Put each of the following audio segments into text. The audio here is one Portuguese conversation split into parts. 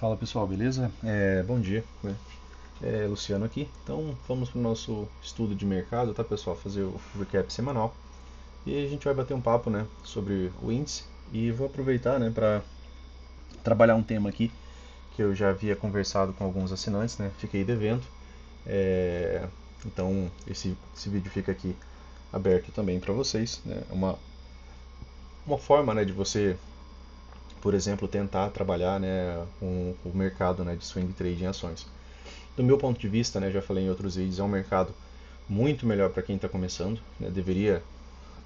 Fala pessoal, beleza? Bom dia, né? Luciano aqui. Então vamos para o nosso estudo de mercado, tá pessoal? Fazer o recap semanal. E a gente vai bater um papo, né, sobre o índice. E vou aproveitar, né, para trabalhar um tema aqui que eu já havia conversado com alguns assinantes, né? Fiquei devendo. É, então esse vídeo fica aqui aberto também para vocês, né? Uma forma, né, de você, por exemplo, tentar trabalhar, né, o mercado, né, de swing trade em ações. Do meu ponto de vista, né, já falei em outros vídeos, é um mercado muito melhor para quem está começando. Né,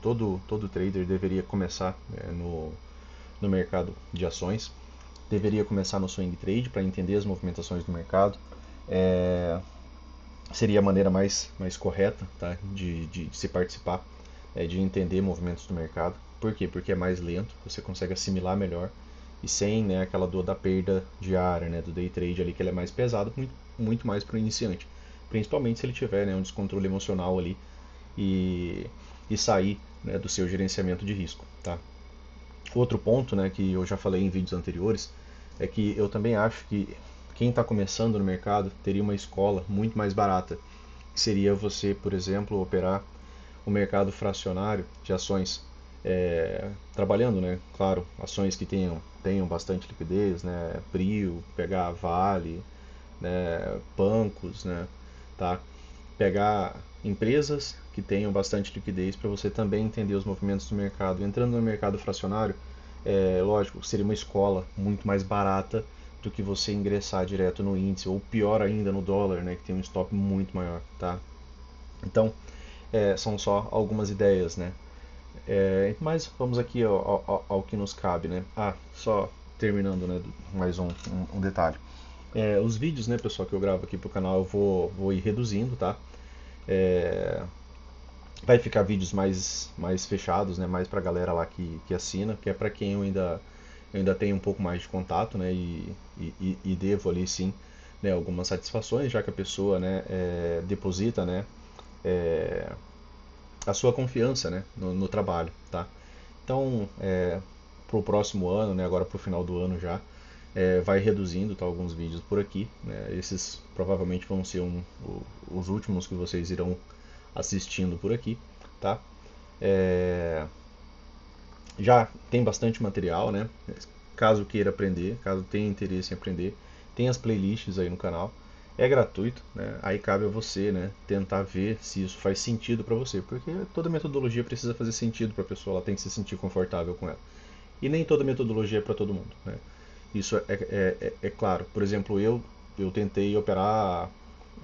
todo trader deveria começar, né, no mercado de ações. Deveria começar no swing trade para entender as movimentações do mercado. É, Seria a maneira mais correta, tá, de se participar, de entender movimentos do mercado. Por quê? Porque é mais lento, você consegue assimilar melhor e sem, né, aquela dor da perda diária, né, do day trade ali, que ele é mais pesado, muito mais para o iniciante. Principalmente se ele tiver, né, um descontrole emocional ali e, e sair, né, do seu gerenciamento de risco. Tá? Outro ponto, né, que eu já falei em vídeos anteriores é que eu também acho que quem está começando no mercado teria uma escola muito mais barata, que seria você, por exemplo, operar o mercado fracionário de ações, trabalhando, né, claro, ações que tenham bastante liquidez, né, Prio, pegar Vale, né, bancos, né, tá? Pegar empresas que tenham bastante liquidez para você também entender os movimentos do mercado. Entrando no mercado fracionário, lógico, seria uma escola muito mais barata do que você ingressar direto no índice, ou pior ainda no dólar, né, que tem um stop muito maior, tá? Então, são só algumas ideias, né? Mas vamos aqui ao que nos cabe, né? Só terminando, né? Mais um detalhe. Os vídeos, né, pessoal, que eu gravo aqui pro canal, eu vou ir reduzindo, tá? É, Vai ficar vídeos mais fechados, né? Mais pra galera lá que assina, que é pra quem eu ainda tenho um pouco mais de contato, né? E devo ali sim, né, algumas satisfações, já que a pessoa, né, deposita, né, é, a sua confiança, né, no trabalho, tá? Então, para o próximo ano, né, agora para o final do ano já, vai reduzindo, tá, alguns vídeos por aqui. Né? Esses provavelmente vão ser os últimos que vocês irão assistindo por aqui, tá? É, Já tem bastante material, né? Caso queira aprender, caso tenha interesse em aprender, tem as playlists aí no canal. É gratuito, né? Aí cabe a você, né, tentar ver se isso faz sentido para você, porque toda metodologia precisa fazer sentido para a pessoa, ela tem que se sentir confortável com ela. E nem toda metodologia é para todo mundo, né? Isso é claro. Por exemplo, eu tentei operar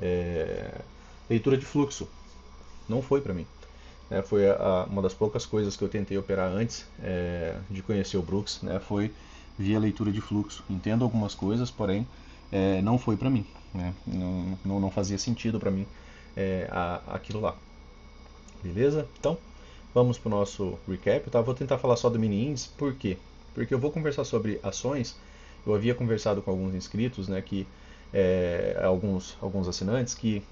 é, leitura de fluxo, não foi para mim. Foi uma das poucas coisas que eu tentei operar antes de conhecer o Brooks, né? Foi via leitura de fluxo. Entendo algumas coisas, porém não foi para mim, né? Não fazia sentido para mim aquilo lá. Beleza? Então vamos para o nosso recap. Tá? Vou tentar falar só do mini índice, por quê? Porque eu vou conversar sobre ações. Eu havia conversado com alguns inscritos, né, alguns assinantes, que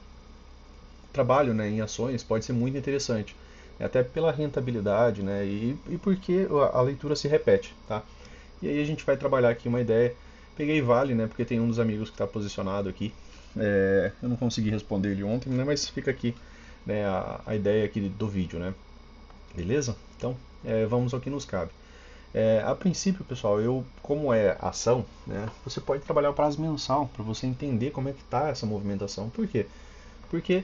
trabalho, né, em ações pode ser muito interessante, até pela rentabilidade, né, e porque a leitura se repete, tá? E aí a gente vai trabalhar aqui uma ideia. Peguei Vale, né, porque tem um dos amigos que está posicionado aqui. Eu não consegui responder ele ontem, né, mas fica aqui, né, a ideia aqui do vídeo, né? Beleza? Então, vamos ao que nos cabe. A princípio, pessoal, como é ação, né, você pode trabalhar o prazo mensal para você entender como é que está essa movimentação. Por quê? Porque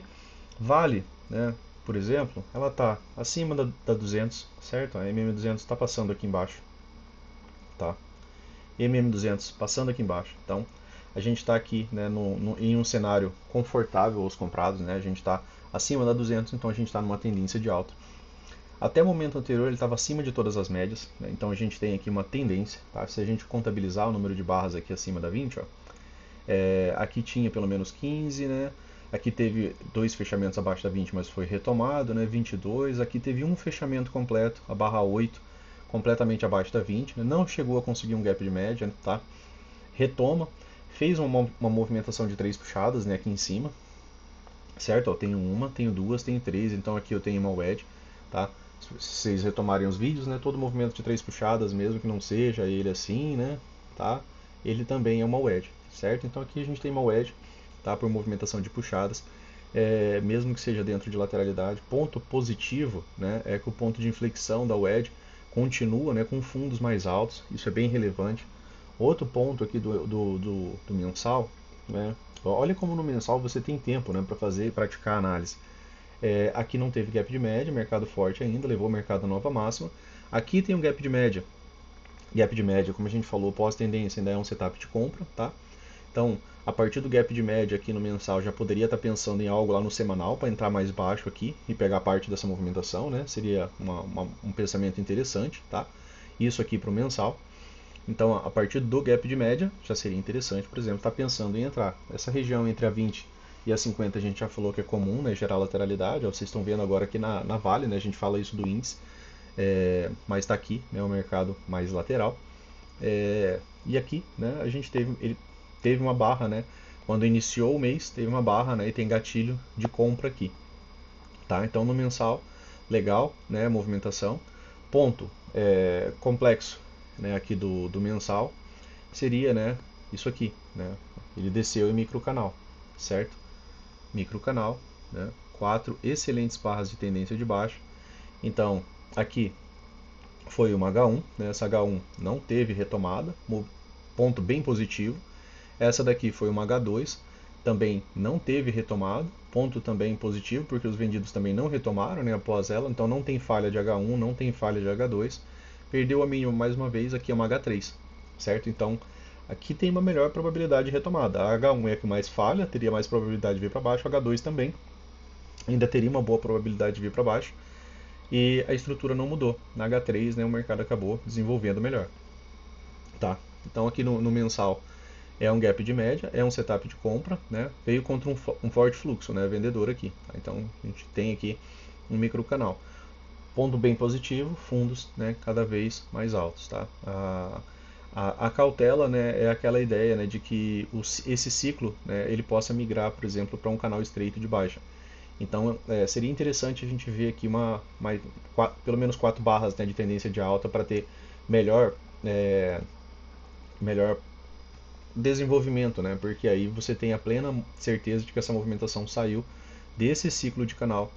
Vale, né, por exemplo, ela está acima da 200, certo? A MM200 está passando aqui embaixo, tá? MM200 passando aqui embaixo. Então, a gente está aqui, né, em um cenário confortável aos comprados, né? A gente está acima da 200, então a gente está numa tendência de alta. Até o momento anterior ele estava acima de todas as médias, né? Então a gente tem aqui uma tendência, tá? Se a gente contabilizar o número de barras aqui acima da 20, ó, aqui tinha pelo menos 15, né? Aqui teve dois fechamentos abaixo da 20, mas foi retomado, né? 22. Aqui teve um fechamento completo, a barra 8, completamente abaixo da 20, né? Não chegou a conseguir um gap de média, tá? Retoma, fez uma movimentação de três puxadas, né? Aqui em cima, certo? Ó, tenho uma, tenho duas, tenho três, então aqui eu tenho uma wedge, tá? Se vocês retomarem os vídeos, né? Todo movimento de três puxadas, mesmo que não seja ele assim, né? Tá? ele também é uma wedge, certo? Então aqui a gente tem uma wedge, tá, por movimentação de puxadas, mesmo que seja dentro de lateralidade. Ponto positivo, né, é que o ponto de inflexão da wedge continua, né, com fundos mais altos, isso é bem relevante. Outro ponto aqui do mensal, né, olha como no mensal você tem tempo, né, para praticar a análise. Aqui não teve gap de média, mercado forte ainda, levou o mercado a nova máxima. Aqui tem um gap de média. Gap de média, como a gente falou, pós-tendência ainda é um setup de compra, tá? Então, a partir do gap de média aqui no mensal, já poderia estar pensando em algo lá no semanal para entrar mais baixo aqui e pegar parte dessa movimentação, né? Seria um pensamento interessante, tá? Isso aqui para o mensal. Então, a partir do gap de média, já seria interessante, por exemplo, estar pensando em entrar. Essa região entre a 20 e a 50 a gente já falou que é comum, né, gerar lateralidade. Ó, vocês estão vendo agora aqui na Vale, né, a gente fala isso do índice, mas está aqui, né, o mercado mais lateral. E aqui, né, ele teve uma barra, né, quando iniciou o mês, teve uma barra, né, e tem gatilho de compra aqui. Tá? Então no mensal, legal, né, movimentação. Ponto complexo, né, aqui do mensal seria, né, isso aqui, né, ele desceu em microcanal, certo? Microcanal, né, 4 excelentes barras de tendência de baixa. Então aqui foi uma H1, né, essa H1 não teve retomada, ponto bem positivo. Essa daqui foi uma H2, também não teve retomada, ponto também positivo, porque os vendidos também não retomaram, né, após ela, então não tem falha de H1, não tem falha de H2, perdeu a mínima mais uma vez, aqui é uma H3, certo? Então aqui tem uma melhor probabilidade de retomada. A H1 é a que mais falha, teria mais probabilidade de vir para baixo, a H2 também ainda teria uma boa probabilidade de vir para baixo, e a estrutura não mudou. Na H3, né, o mercado acabou desenvolvendo melhor. Tá? Então aqui no mensal é um gap de média, é um setup de compra, né? Veio contra um forte fluxo, né, vendedor aqui. Tá? Então a gente tem aqui um micro canal. Ponto bem positivo, fundos, né, cada vez mais altos. Tá? A cautela, né, é aquela ideia, né, de que esse ciclo, né, ele possa migrar, por exemplo, para um canal estreito de baixa. Então seria interessante a gente ver aqui pelo menos 4 barras, né, de tendência de alta para ter melhor, melhor desenvolvimento, né? Porque aí você tem a plena certeza de que essa movimentação saiu desse ciclo de canal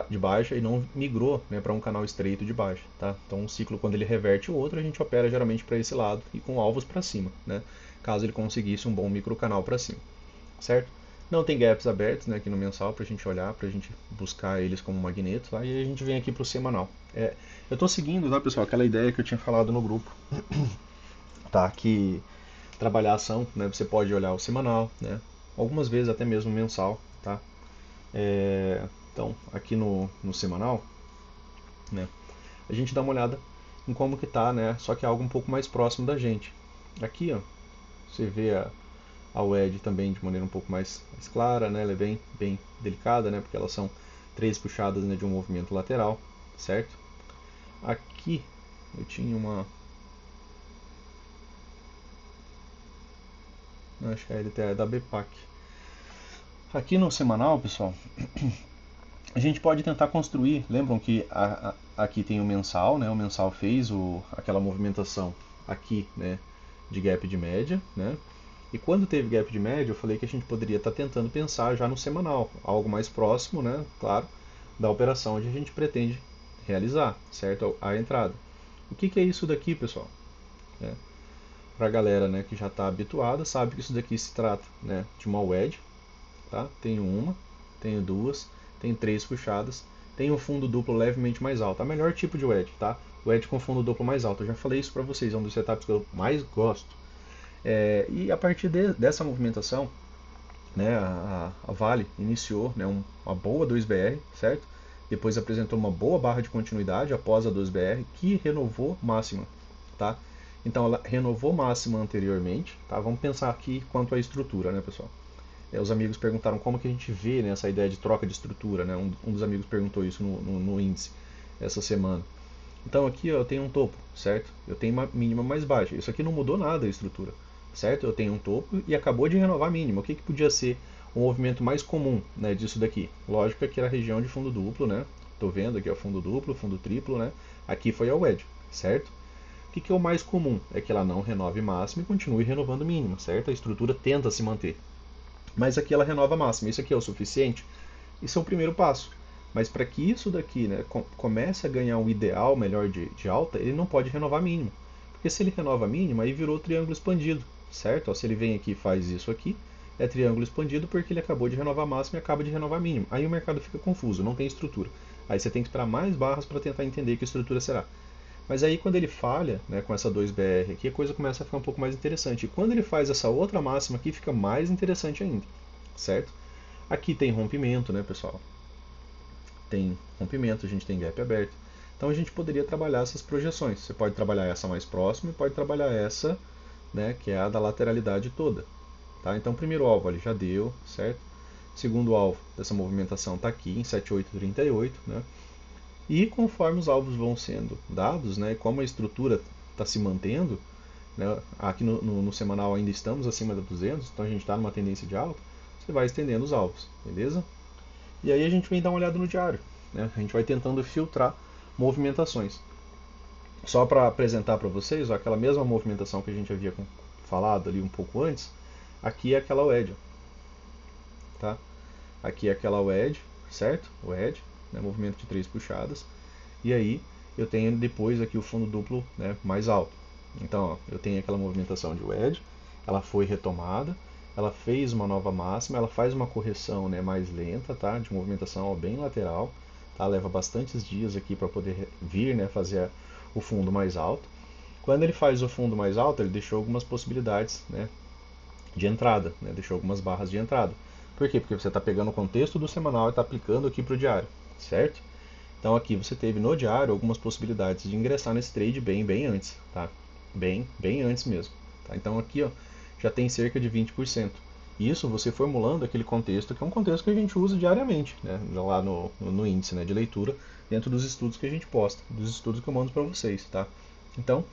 de baixa e não migrou, né, para um canal estreito de baixa, tá? Então um ciclo, quando ele reverte o outro, a gente opera geralmente para esse lado e com alvos para cima, né? Caso ele conseguisse um bom micro canal para cima, certo? Não tem gaps abertos, né, aqui no mensal para a gente olhar, para a gente buscar eles como magnetos, tá? E a gente vem aqui para o semanal. Eu estou seguindo, tá, pessoal, aquela ideia que eu tinha falado no grupo, tá? Que trabalhar a ação, né, você pode olhar o semanal, né, algumas vezes até mesmo mensal, tá? Então, aqui no semanal, né, a gente dá uma olhada em como que tá, né, só que é algo um pouco mais próximo da gente. Aqui, ó, você vê a wedge também de maneira um pouco mais clara, né, ela é bem delicada, né, porque elas são 3 puxadas, né, de um movimento lateral, certo? Aqui eu tinha acho que a LTA é da BPAC. Aqui no semanal, pessoal, a gente pode tentar construir. Lembram que aqui tem o mensal, né? O mensal fez aquela movimentação aqui, né, de gap de média, né? E quando teve gap de média, eu falei que a gente poderia estar tentando pensar já no semanal, algo mais próximo, né, claro, da operação onde a gente pretende realizar, certo? A entrada. O que é isso daqui, pessoal? Para a galera, né, que já está habituada, sabe que isso daqui se trata, né, de uma wedge, tá? Tenho uma, tenho duas, tenho 3 puxadas, tenho um fundo duplo levemente mais alto. É o melhor tipo de wedge, tá? Wedge com fundo duplo mais alto. Eu já falei isso para vocês, é um dos setups que eu mais gosto. E a partir dessa movimentação, né, a Vale iniciou, né, uma boa 2BR, certo? Depois apresentou uma boa barra de continuidade após a 2BR, que renovou máxima, tá? Então ela renovou máxima anteriormente, tá? Vamos pensar aqui quanto à estrutura, né, pessoal? Os amigos perguntaram como que a gente vê, né, essa ideia de troca de estrutura, né? Um dos amigos perguntou isso no índice essa semana. Então aqui ó, eu tenho um topo, certo? Eu tenho uma mínima mais baixa. Isso aqui não mudou nada a estrutura, certo? Eu tenho um topo e acabou de renovar a mínima. O que podia ser o movimento mais comum, né, disso daqui? Lógico que era a região de fundo duplo, né? Tô vendo aqui o fundo duplo, fundo triplo, né? Aqui foi a wedge, certo? O que é o mais comum? É que ela não renove máxima e continue renovando mínima, certo? A estrutura tenta se manter. Mas aqui ela renova máxima. Isso aqui é o suficiente? Isso é o primeiro passo. Mas para que isso daqui, né, comece a ganhar um ideal melhor de alta, ele não pode renovar mínima. Porque se ele renova mínima, aí virou triângulo expandido, certo? Ó, se ele vem aqui e faz isso aqui, é triângulo expandido porque ele acabou de renovar máxima e acaba de renovar mínima. Aí o mercado fica confuso, não tem estrutura. Aí você tem que esperar mais barras para tentar entender que estrutura será. Mas aí quando ele falha, né, com essa 2BR aqui, a coisa começa a ficar um pouco mais interessante. E quando ele faz essa outra máxima aqui, fica mais interessante ainda, certo? Aqui tem rompimento, né, pessoal? Tem rompimento, a gente tem gap aberto. Então a gente poderia trabalhar essas projeções. Você pode trabalhar essa mais próxima e pode trabalhar essa, né, que é a da lateralidade toda. Tá? Então, primeiro alvo ali já deu, certo? Segundo alvo dessa movimentação está aqui em 7838, né? E conforme os alvos vão sendo dados, né, como a estrutura está se mantendo, né, aqui no semanal ainda estamos acima da 200, então a gente está numa tendência de alta, você vai estendendo os alvos, beleza? E aí a gente vem dar uma olhada no diário, né? A gente vai tentando filtrar movimentações. Só para apresentar para vocês, ó, aquela mesma movimentação que a gente havia falado ali um pouco antes, aqui é aquela wedge, tá? Aqui é aquela wedge, certo? Wedge, né? Movimento de 3 puxadas. E aí eu tenho depois aqui o fundo duplo, né, mais alto. Então, ó, eu tenho aquela movimentação de wedge, ela foi retomada, ela fez uma nova máxima, ela faz uma correção, né, mais lenta, tá? De movimentação ó, bem lateral, tá? Leva bastantes dias aqui para poder vir, né, fazer o fundo mais alto. Quando ele faz o fundo mais alto, ele deixou algumas possibilidades, né, de entrada, né? Deixou algumas barras de entrada. Por quê? Porque você está pegando o contexto do semanal e está aplicando aqui para o diário, certo? Então aqui você teve no diário algumas possibilidades de ingressar nesse trade bem antes, tá? Bem antes mesmo. Tá? Então aqui ó, já tem cerca de 20%. Isso você formulando aquele contexto, que é um contexto que a gente usa diariamente, né? Lá no índice, né, de leitura, dentro dos estudos que a gente posta, dos estudos que eu mando para vocês, tá? Então,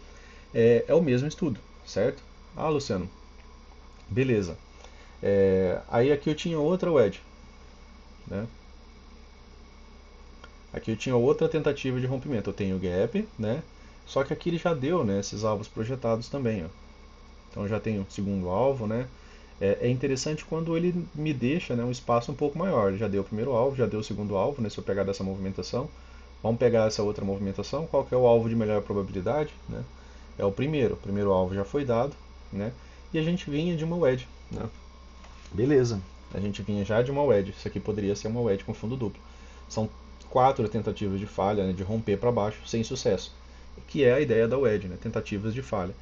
é o mesmo estudo, certo? Ah, Luciano, beleza. Aí aqui eu tinha outra wedge, né? Aqui eu tinha outra tentativa de rompimento. Eu tenho o gap, né? Só que aqui ele já deu, né, esses alvos projetados também, ó. Então eu já tenho o segundo alvo, né? É interessante quando ele me deixa, né, um espaço um pouco maior. Ele já deu o primeiro alvo, já deu o segundo alvo, né? Se eu pegar dessa movimentação, vamos pegar essa outra movimentação. Qual que é o alvo de melhor probabilidade, né? É o primeiro. O primeiro alvo já foi dado, né? E a gente vinha de uma wedge, né? Beleza. A gente vinha já de uma wedge. Isso aqui poderia ser uma wedge com fundo duplo. São 4 tentativas de falha, né, de romper para baixo sem sucesso, que é a ideia da wedge, né, tentativas de falha.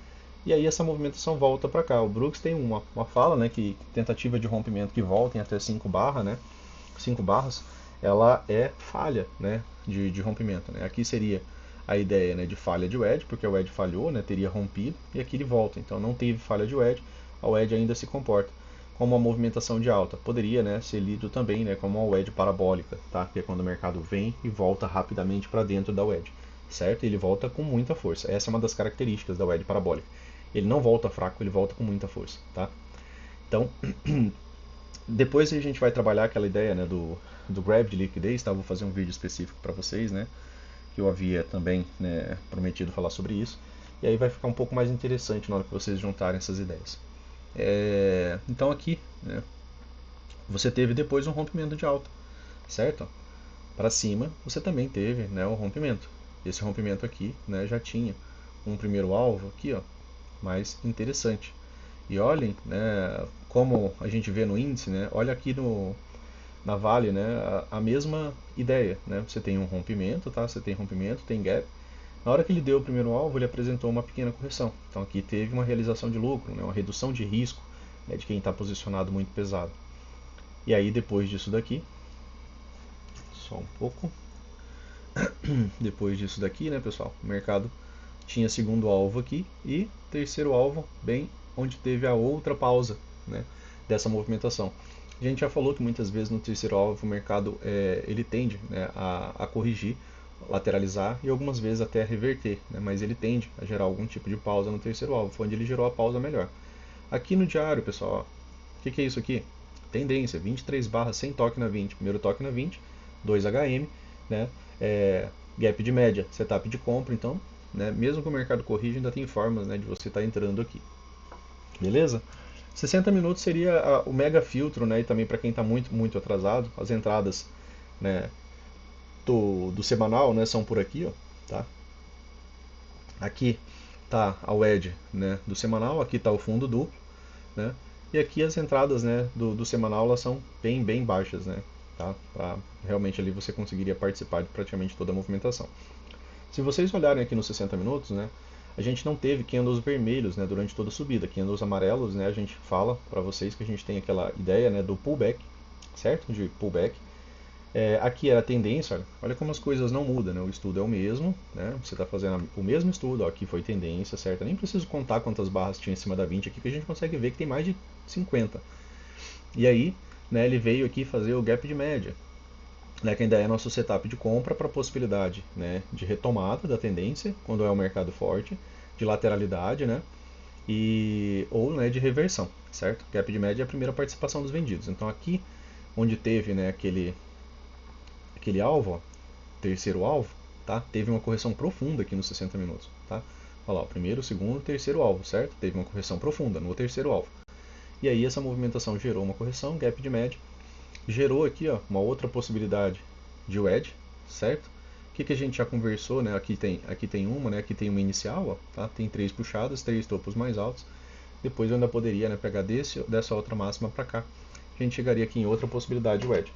E aí essa movimentação volta para cá. O Brooks tem uma fala, né, que tentativa de rompimento que voltem até 5 barras, né, 5 barras, ela é falha, né, de rompimento. Né. Aqui seria a ideia, né, de falha de wedge, porque a wedge falhou, né, teria rompido, e aqui ele volta. Então não teve falha de wedge, a wedge ainda se comporta como uma movimentação de alta. Poderia, né, ser lido também, né, como uma wedge parabólica, tá? Que é quando o mercado vem e volta rapidamente para dentro da wedge, certo? Ele volta com muita força. Essa é uma das características da wedge parabólica. Ele não volta fraco, ele volta com muita força, tá? Então, depois a gente vai trabalhar aquela ideia, né, do grab de liquidez, tá? Eu vou fazer um vídeo específico para vocês, né, que eu havia também, né, prometido falar sobre isso. E aí vai ficar um pouco mais interessante na hora que vocês juntarem essas ideias. Então aqui, né, você teve depois um rompimento de alta, certo? Para cima você também teve, né, o rompimento. Esse rompimento aqui, né, já tinha um primeiro alvo aqui, ó, mais interessante. E olhem, né, como a gente vê no índice, né, olha aqui na Vale, né, a mesma ideia, né? Você tem um rompimento, tá? Você tem rompimento, tem gap. Na hora que ele deu o primeiro alvo, ele apresentou uma pequena correção. Então aqui teve uma realização de lucro, né, uma redução de risco, né, de quem está posicionado muito pesado. E aí depois disso daqui, só um pouco, depois disso daqui, né, pessoal, o mercado tinha segundo alvo aqui e terceiro alvo bem onde teve a outra pausa, né, dessa movimentação. A gente já falou que muitas vezes no terceiro alvo o mercado ele tende, né, a corrigir, lateralizar e algumas vezes até reverter, né, mas ele tende a gerar algum tipo de pausa no terceiro alvo, foi onde ele gerou a pausa melhor. Aqui no diário, pessoal, o que é isso aqui? Tendência, 23 barras sem toque na 20, primeiro toque na 20, 2 HM, né, gap de média, setup de compra, então né, mesmo que o mercado corrija, ainda tem formas, né, de você estar entrando aqui. Beleza? 60 minutos seria o mega filtro, né, e também para quem está muito atrasado, as entradas, né, do semanal, né, são por aqui, ó, tá? Aqui tá a wedge, né, do semanal, aqui está o fundo duplo, né? E aqui as entradas, né, do semanal elas são bem baixas, né? Tá? Realmente ali você conseguiria participar de praticamente toda a movimentação. Se vocês olharem aqui nos 60 minutos, né, a gente não teve candles vermelhos, né, durante toda a subida. Candles amarelos, né, a gente fala para vocês que a gente tem aquela ideia, né, do pullback, certo? De pullback. Aqui era a tendência, olha como as coisas não mudam, né? O estudo é o mesmo, né? Você está fazendo o mesmo estudo, ó, aqui foi tendência, certo? Eu nem preciso contar quantas barras tinha em cima da 20 aqui, que a gente consegue ver que tem mais de 50. E aí, né, ele veio aqui fazer o gap de média, né, que ainda é nosso setup de compra para a possibilidade, né, de retomada da tendência, quando é um mercado forte, de lateralidade, né, ou, né, de reversão, certo? Gap de média é a primeira participação dos vendidos. Então aqui, onde teve, né, aquele alvo, ó, terceiro alvo, tá? Teve uma correção profunda aqui nos 60 minutos, tá? Olha lá, o primeiro, o segundo, o terceiro alvo, certo? Teve uma correção profunda no terceiro alvo. E aí essa movimentação gerou uma correção, gap de média, gerou aqui, ó, uma outra possibilidade de wedge, certo? O que a gente já conversou, né? Aqui tem uma, né? Aqui tem uma inicial, ó, tá? Tem 3 puxadas, 3 topos mais altos. Depois eu ainda poderia, né, pegar dessa outra máxima para cá. A gente chegaria aqui em outra possibilidade de wedge.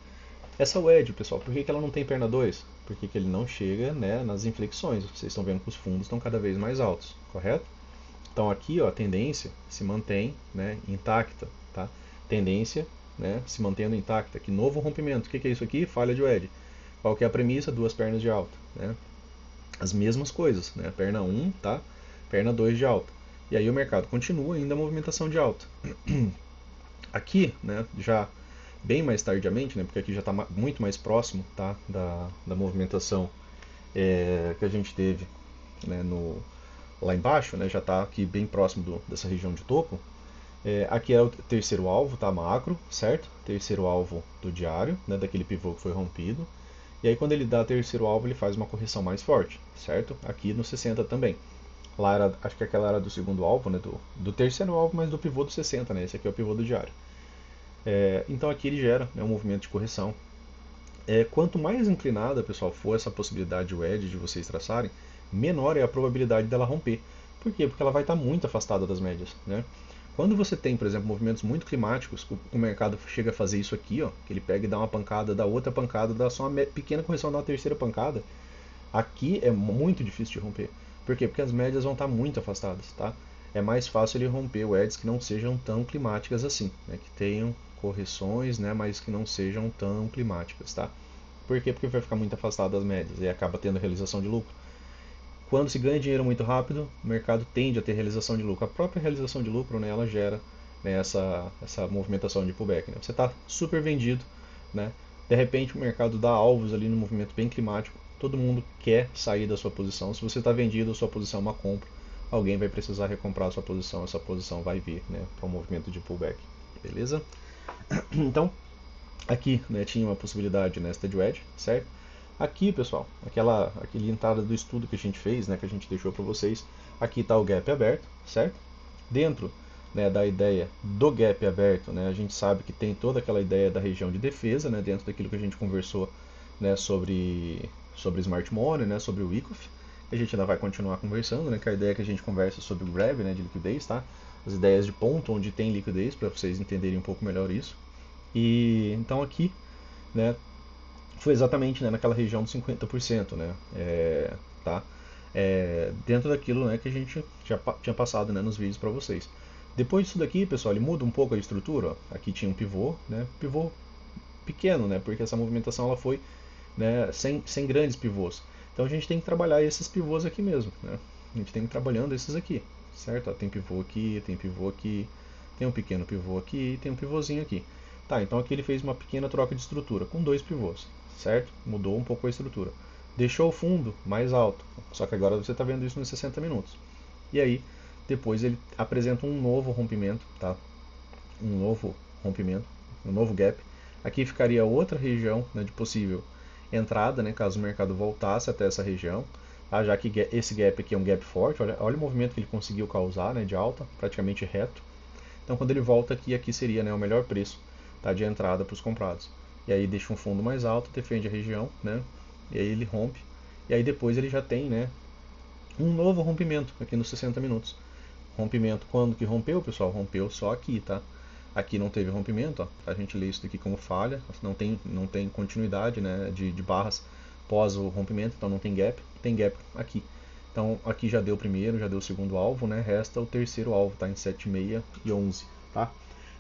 Essa wedge, pessoal, por que ela não tem perna 2? Porque que ele não chega, né, nas inflexões. Vocês estão vendo que os fundos estão cada vez mais altos, correto? Então aqui, ó, a tendência se mantém, né, intacta, tá? Tendência, né, se mantendo intacta. Que novo rompimento. O que é isso aqui? Falha de wedge. Qual que é a premissa? Duas pernas de alta, né? As mesmas coisas, né? Perna 1, tá? Perna 2 de alta. E aí o mercado continua ainda a movimentação de alta. Aqui, né, já bem mais tardiamente, né, porque aqui já está muito mais próximo, tá, da movimentação que a gente teve, né, lá embaixo, né, já está aqui bem próximo dessa região de topo. Aqui é o terceiro alvo, tá, macro, certo? Terceiro alvo do diário, né, daquele pivô que foi rompido. E aí quando ele dá terceiro alvo, ele faz uma correção mais forte, certo? Aqui no 60 também. Lá era, acho que aquela era do segundo alvo, né, do terceiro alvo, mas do pivô do 60, né? Esse aqui é o pivô do diário. Então aqui ele gera, né, um movimento de correção. Quanto mais inclinada, pessoal, for essa possibilidade de wedge de vocês traçarem, menor é a probabilidade dela romper. Por quê? Porque ela vai estar muito afastada das médias, né? Quando você tem, por exemplo, movimentos muito climáticos, o mercado chega a fazer isso aqui, ó, que ele pega e dá uma pancada, dá outra pancada, dá só uma pequena correção, dá uma terceira pancada. Aqui é muito difícil de romper. Por quê? Porque as médias vão estar muito afastadas, tá? É mais fácil ele romper wedges que não sejam tão climáticas assim, né? Que tenham correções, né? Mas que não sejam tão climáticas, tá? Por quê? Porque vai ficar muito afastado das médias e acaba tendo realização de lucro. Quando se ganha dinheiro muito rápido, o mercado tende a ter realização de lucro. A própria realização de lucro, né, ela gera, né, essa movimentação de pullback. Né? Você está super vendido, né? De repente o mercado dá alvos ali no movimento bem climático. Todo mundo quer sair da sua posição. Se você está vendido, a sua posição é uma compra. Alguém vai precisar recomprar a sua posição. Essa posição vai vir, né, para um movimento de pullback. Beleza? Então, aqui, né, tinha uma possibilidade nesta de wedge, certo? Aqui, pessoal, aquele entrada do estudo que a gente fez, né, que a gente deixou para vocês, aqui está o gap aberto, certo? Dentro, né, da ideia do gap aberto, né, a gente sabe que tem toda aquela ideia da região de defesa, né, dentro daquilo que a gente conversou, né, sobre Smart Money, né, sobre o ICOF. A gente ainda vai continuar conversando, né, que a ideia é que a gente conversa sobre o grab, né, de liquidez, tá? As ideias de ponto onde tem liquidez, para vocês entenderem um pouco melhor isso. E então aqui, né, foi exatamente, né, naquela região dos 50%, né, tá? Dentro daquilo, né, que a gente já tinha passado, né, nos vídeos para vocês. Depois disso daqui, pessoal, ele muda um pouco a estrutura. Ó. Aqui tinha um pivô, né, pivô pequeno, né, porque essa movimentação ela foi, né, sem grandes pivôs. Então a gente tem que trabalhar esses pivôs aqui mesmo, né? A gente tem que ir trabalhando esses aqui, certo? Ó, tem pivô aqui, tem um pequeno pivô aqui, tem um pivôzinho aqui. Tá, então aqui ele fez uma pequena troca de estrutura com dois pivôs, certo? Mudou um pouco a estrutura. Deixou o fundo mais alto, só que agora você está vendo isso nos 60 minutos. E aí, depois ele apresenta um novo rompimento, tá? Um novo rompimento, um novo gap. Aqui ficaria outra região, né, de possível entrada, né, caso o mercado voltasse até essa região. tá? Já que esse gap aqui é um gap forte, olha o movimento que ele conseguiu causar, né, de alta, praticamente reto. Então quando ele volta aqui, aqui seria, né, o melhor preço, tá, de entrada para os comprados. E aí deixa um fundo mais alto, defende a região, né, e aí ele rompe. E aí depois ele já tem, né, um novo rompimento aqui nos 60 minutos. Rompimento, quando que rompeu, pessoal? Rompeu só aqui, tá? Aqui não teve rompimento, ó. A gente lê isso daqui como falha, não tem continuidade, né, de barras pós o rompimento, então não tem gap aqui. Então aqui já deu o primeiro, já deu o segundo alvo, né? Resta o terceiro alvo, tá? Em 7,6 e 11, tá?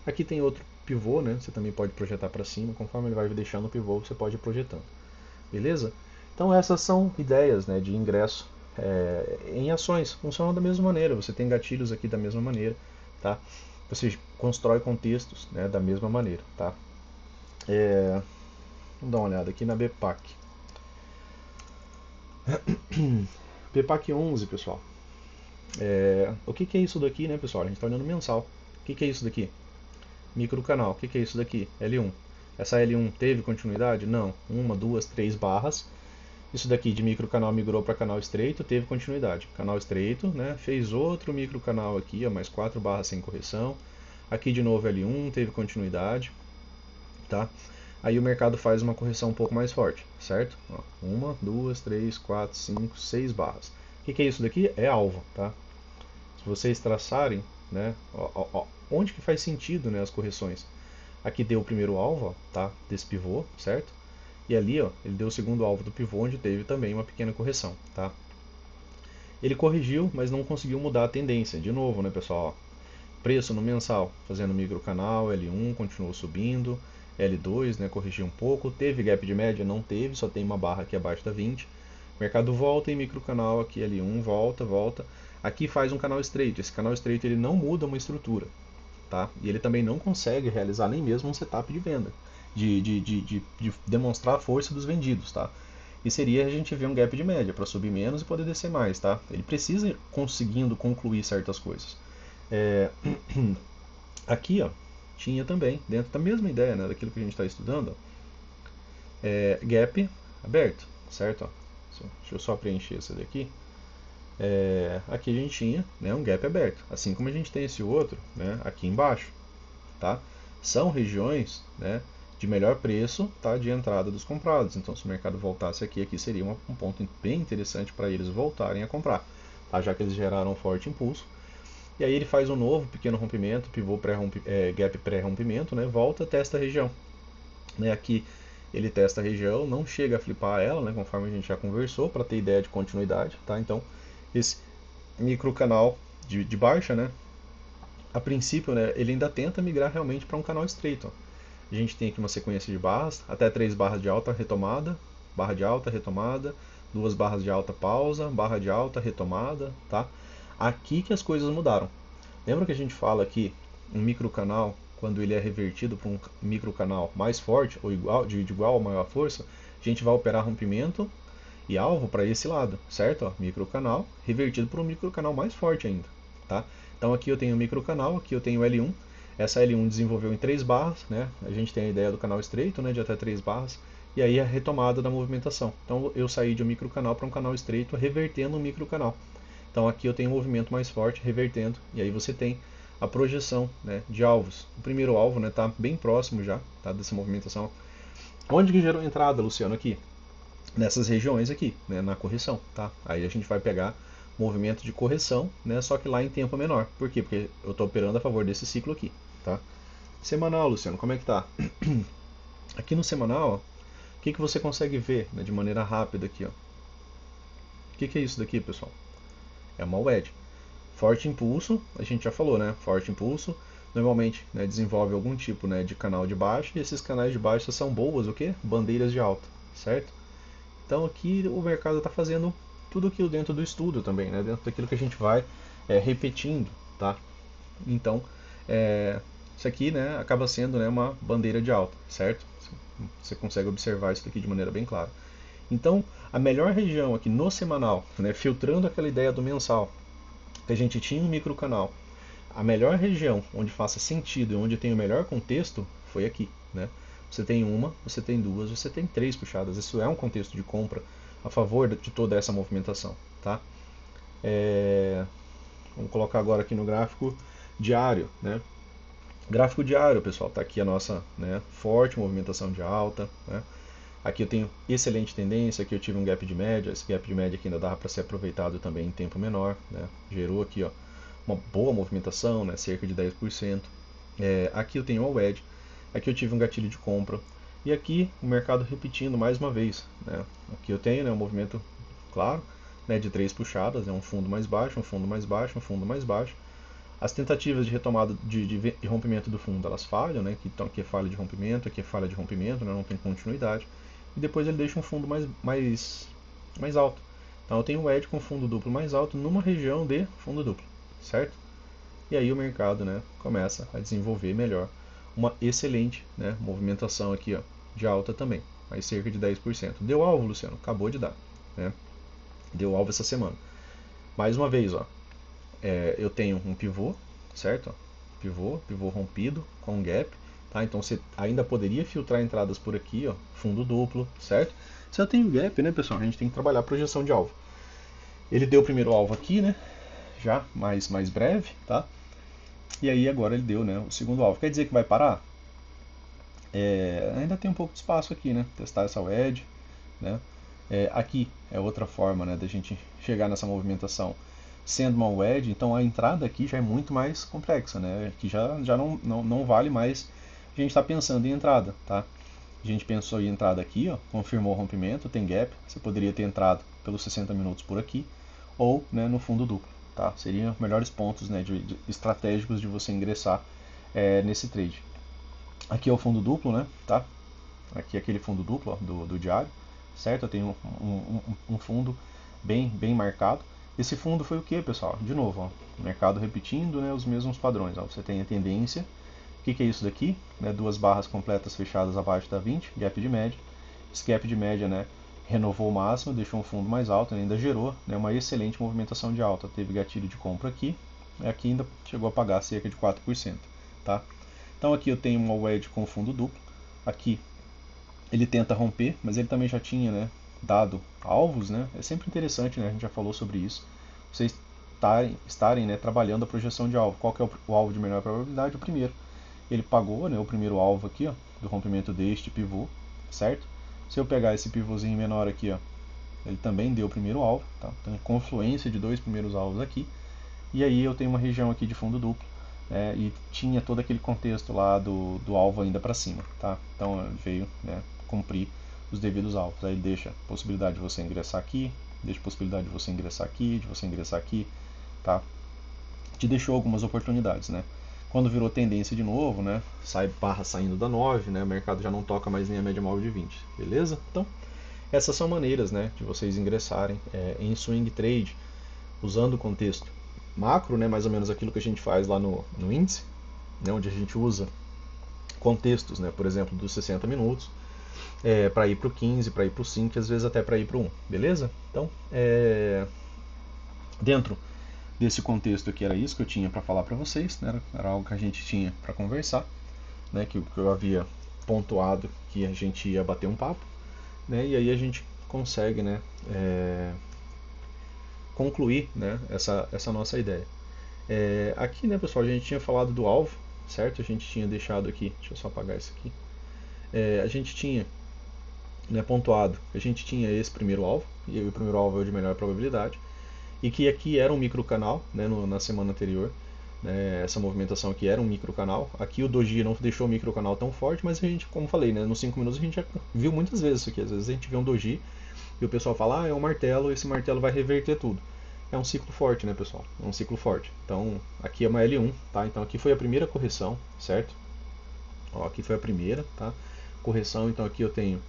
Aqui tem outro pivô, né? Você também pode projetar para cima, conforme ele vai deixando o pivô, você pode ir projetando. Beleza? Então essas são ideias, né, de ingresso em ações. Funcionam da mesma maneira, você tem gatilhos aqui da mesma maneira, tá? Você constrói contextos, né, da mesma maneira, tá? Vamos dar uma olhada aqui na BPAC. BPAC 11, pessoal. O que é isso daqui, né, pessoal? A gente está olhando mensal. O que é isso daqui? Microcanal. O que é isso daqui? L1. Essa L1 teve continuidade? Não. Uma, duas, três barras. Isso daqui de microcanal migrou para canal estreito, teve continuidade. Canal estreito, né? Fez outro microcanal aqui, ó, mais 4 barras sem correção. Aqui de novo L1, teve continuidade, tá? Aí o mercado faz uma correção um pouco mais forte, certo? Ó, 1, 2, 3, 4, 5, 6 barras. O que é isso daqui? É alvo, tá? Se vocês traçarem, né? Onde que faz sentido, né, as correções? Aqui deu o primeiro alvo, ó, tá? Desse pivô, certo? E ali, ó, ele deu o segundo alvo do pivô, onde teve também uma pequena correção, tá? Ele corrigiu, mas não conseguiu mudar a tendência. De novo, né, pessoal? Ó, preço no mensal, fazendo microcanal, L1 continuou subindo, L2, né, corrigiu um pouco, teve gap de média? Não teve, só tem uma barra aqui abaixo da 20. Mercado volta em microcanal aqui, L1, volta. Aqui faz um canal estreito. Esse canal estreito ele não muda uma estrutura, tá? E ele também não consegue realizar nem mesmo um setup de venda, de demonstrar a força dos vendidos, tá? E seria a gente ver um gap de média para subir menos e poder descer mais, tá? Ele precisa ir conseguindo concluir certas coisas. Aqui, ó, tinha também, dentro da mesma ideia, né, daquilo que a gente está estudando, gap aberto, certo? Ó, deixa eu só preencher esse daqui. Aqui a gente tinha, né, um gap aberto, assim como a gente tem esse outro, né, aqui embaixo, tá? São regiões, né, de melhor preço, tá, de entrada dos comprados. Então, se o mercado voltasse aqui, aqui seria um ponto bem interessante para eles voltarem a comprar, tá? Já que eles geraram um forte impulso. E aí ele faz um novo pequeno rompimento, pivô gap pré-rompimento, né? Volta, testa a região. Né? Aqui ele testa a região, não chega a flipar ela, né? Conforme a gente já conversou, para ter ideia de continuidade, tá? Então, esse micro canal de baixa, né? A princípio, né, ele ainda tenta migrar realmente para um canal estreito. Ó. A gente tem aqui uma sequência de barras, até 3 barras de alta, retomada, barra de alta, retomada, 2 barras de alta, pausa, barra de alta, retomada, tá? Aqui que as coisas mudaram. Lembra que a gente fala que um microcanal, quando ele é revertido para um microcanal mais forte, ou igual, de igual ou maior força, a gente vai operar rompimento e alvo para esse lado, certo? Ó, microcanal revertido para um microcanal mais forte ainda, tá? Então aqui eu tenho o microcanal, aqui eu tenho o L1. Essa L1 desenvolveu em 3 barras, né? A gente tem a ideia do canal estreito, né, de até 3 barras, e aí a retomada da movimentação. Então eu saí de um microcanal para um canal estreito, revertendo um microcanal. Então aqui eu tenho um movimento mais forte, revertendo, e aí você tem a projeção, né, de alvos. O primeiro alvo está, né, bem próximo já, tá, dessa movimentação. Onde que gerou entrada, Luciano? Aqui, nessas regiões aqui, né, na correção, tá? Aí a gente vai pegar movimento de correção, né, só que lá em tempo menor. Por quê? Porque eu estou operando a favor desse ciclo aqui, tá? Semanal, Luciano, como é que tá? Aqui no semanal, o que você consegue ver, né, de maneira rápida aqui, ó? O que é isso daqui, pessoal? É uma wedge. Forte impulso, a gente já falou, né? Forte impulso, normalmente, né, desenvolve algum tipo, né, de canal de baixa, e esses canais de baixa são boas, o quê? Bandeiras de alta, certo? Então aqui o mercado está fazendo tudo aquilo dentro do estudo também, né? Dentro daquilo que a gente vai repetindo, tá? Então, isso aqui, né, acaba sendo, né, uma bandeira de alta, certo? Você consegue observar isso aqui de maneira bem clara. Então, a melhor região aqui no semanal, né, filtrando aquela ideia do mensal, que a gente tinha um microcanal, a melhor região onde faça sentido e onde tem o melhor contexto foi aqui, né? Você tem uma, você tem duas, você tem três puxadas. Isso é um contexto de compra a favor de toda essa movimentação, tá? Vamos colocar agora aqui no gráfico diário, né? Gráfico diário, pessoal, tá aqui a nossa, né, forte movimentação de alta, né? Aqui eu tenho excelente tendência, aqui eu tive um gap de média, esse gap de média aqui ainda dá para ser aproveitado também em tempo menor, né? Gerou aqui, ó, uma boa movimentação, né, cerca de 10%. Aqui eu tenho o wedge, aqui eu tive um gatilho de compra, e aqui o mercado repetindo mais uma vez, né? Aqui eu tenho, né, um movimento claro, né, de 3 puxadas, um fundo mais baixo, um fundo mais baixo, um fundo mais baixo. As tentativas de retomada de rompimento do fundo, elas falham, né? Aqui é falha de rompimento, aqui é falha de rompimento, né, não tem continuidade. E depois ele deixa um fundo mais alto. Então eu tenho um wedge com fundo duplo mais alto numa região de fundo duplo, certo? E aí o mercado, né, começa a desenvolver melhor uma excelente, né, movimentação aqui, ó, de alta também, mais cerca de 10%. Deu alvo, Luciano? Acabou de dar, né? Deu alvo essa semana. Mais uma vez, ó, eu tenho um pivô, certo? Pivô rompido com gap, tá? Então você ainda poderia filtrar entradas por aqui, ó, fundo duplo, certo? Se eu tenho gap, né, pessoal, a gente tem que trabalhar a projeção de alvo. Ele deu o primeiro alvo aqui, né? Já mais breve, tá? E aí agora ele deu, né, o segundo alvo. Quer dizer que vai parar? Ainda tem um pouco de espaço aqui, né? Testar essa wedge, né? Aqui é outra forma, né, da gente chegar nessa movimentação sendo uma wedge, então a entrada aqui já é muito mais complexa, né? Aqui já não vale mais a gente está pensando em entrada, tá? A gente pensou em entrada aqui, ó, confirmou o rompimento, tem gap, você poderia ter entrado pelos 60 minutos por aqui, ou, né, no fundo duplo, tá? Seriam melhores pontos, né, estratégicos de você ingressar nesse trade. Aqui é o fundo duplo, né, tá? Aqui é aquele fundo duplo, ó, do diário, certo? Eu tenho um fundo bem marcado. Esse fundo foi o que, pessoal? De novo, ó, o mercado repetindo, né, os mesmos padrões. Ó. Você tem a tendência. O que é isso daqui? Né, duas barras completas fechadas abaixo da 20, gap de média. Esse gap de média, né, renovou o máximo, deixou um fundo mais alto, ainda gerou, né, uma excelente movimentação de alta. Teve gatilho de compra aqui, aqui ainda chegou a pagar cerca de 4%. Tá? Então aqui eu tenho uma wedge com fundo duplo. Aqui ele tenta romper, mas ele também já tinha, né, dado alvos, né? É sempre interessante, né? A gente já falou sobre isso. Vocês estarem, né, trabalhando a projeção de alvo. Qual que é o alvo de menor probabilidade? O primeiro. Ele pagou, né, o primeiro alvo aqui, ó, do rompimento deste pivô, certo? Se eu pegar esse pivôzinho menor aqui, ó, ele também deu o primeiro alvo, tá? Então, confluência de dois primeiros alvos aqui. E aí eu tenho uma região aqui de fundo duplo, e tinha todo aquele contexto lá do alvo ainda para cima, tá? Então veio, né, cumprir os devidos alvos. Aí deixa a possibilidade de você ingressar aqui, deixa a possibilidade de você ingressar aqui, de você ingressar aqui, tá? Te deixou algumas oportunidades, né? Quando virou tendência de novo, né, barra saindo da 9, né, o mercado já não toca mais nem a média móvel de 20, beleza? Então, essas são maneiras, né, de vocês ingressarem em swing trade, usando o contexto macro, né, mais ou menos aquilo que a gente faz lá no índice, né, onde a gente usa contextos, né, por exemplo, dos 60 minutos, para ir para o 15, para ir para o 5, às vezes até para ir para o 1, beleza? Então, dentro desse contexto aqui era isso que eu tinha para falar para vocês, né, era algo que a gente tinha para conversar, né, que eu havia pontuado que a gente ia bater um papo, né, e aí a gente consegue, né, concluir, né, essa nossa ideia. Aqui, né, pessoal, a gente tinha falado do alvo, certo? A gente tinha deixado aqui, deixa eu só apagar isso aqui. A gente tinha, né, pontuado que a gente tinha esse primeiro alvo, e o primeiro alvo é o de melhor probabilidade, e que aqui era um microcanal, né, na semana anterior, né, essa movimentação aqui era um microcanal. Aqui o doji não deixou o microcanal tão forte, mas a gente, como falei, né, nos 5 minutos a gente já viu muitas vezes isso aqui. Às vezes a gente vê um doji e o pessoal fala, é um martelo, esse martelo vai reverter tudo. É um ciclo forte, né, pessoal? É um ciclo forte. Então, aqui é uma L1, tá? Então, aqui foi a primeira correção, certo? Ó, aqui foi a primeira, tá? Correção, então aqui eu tenho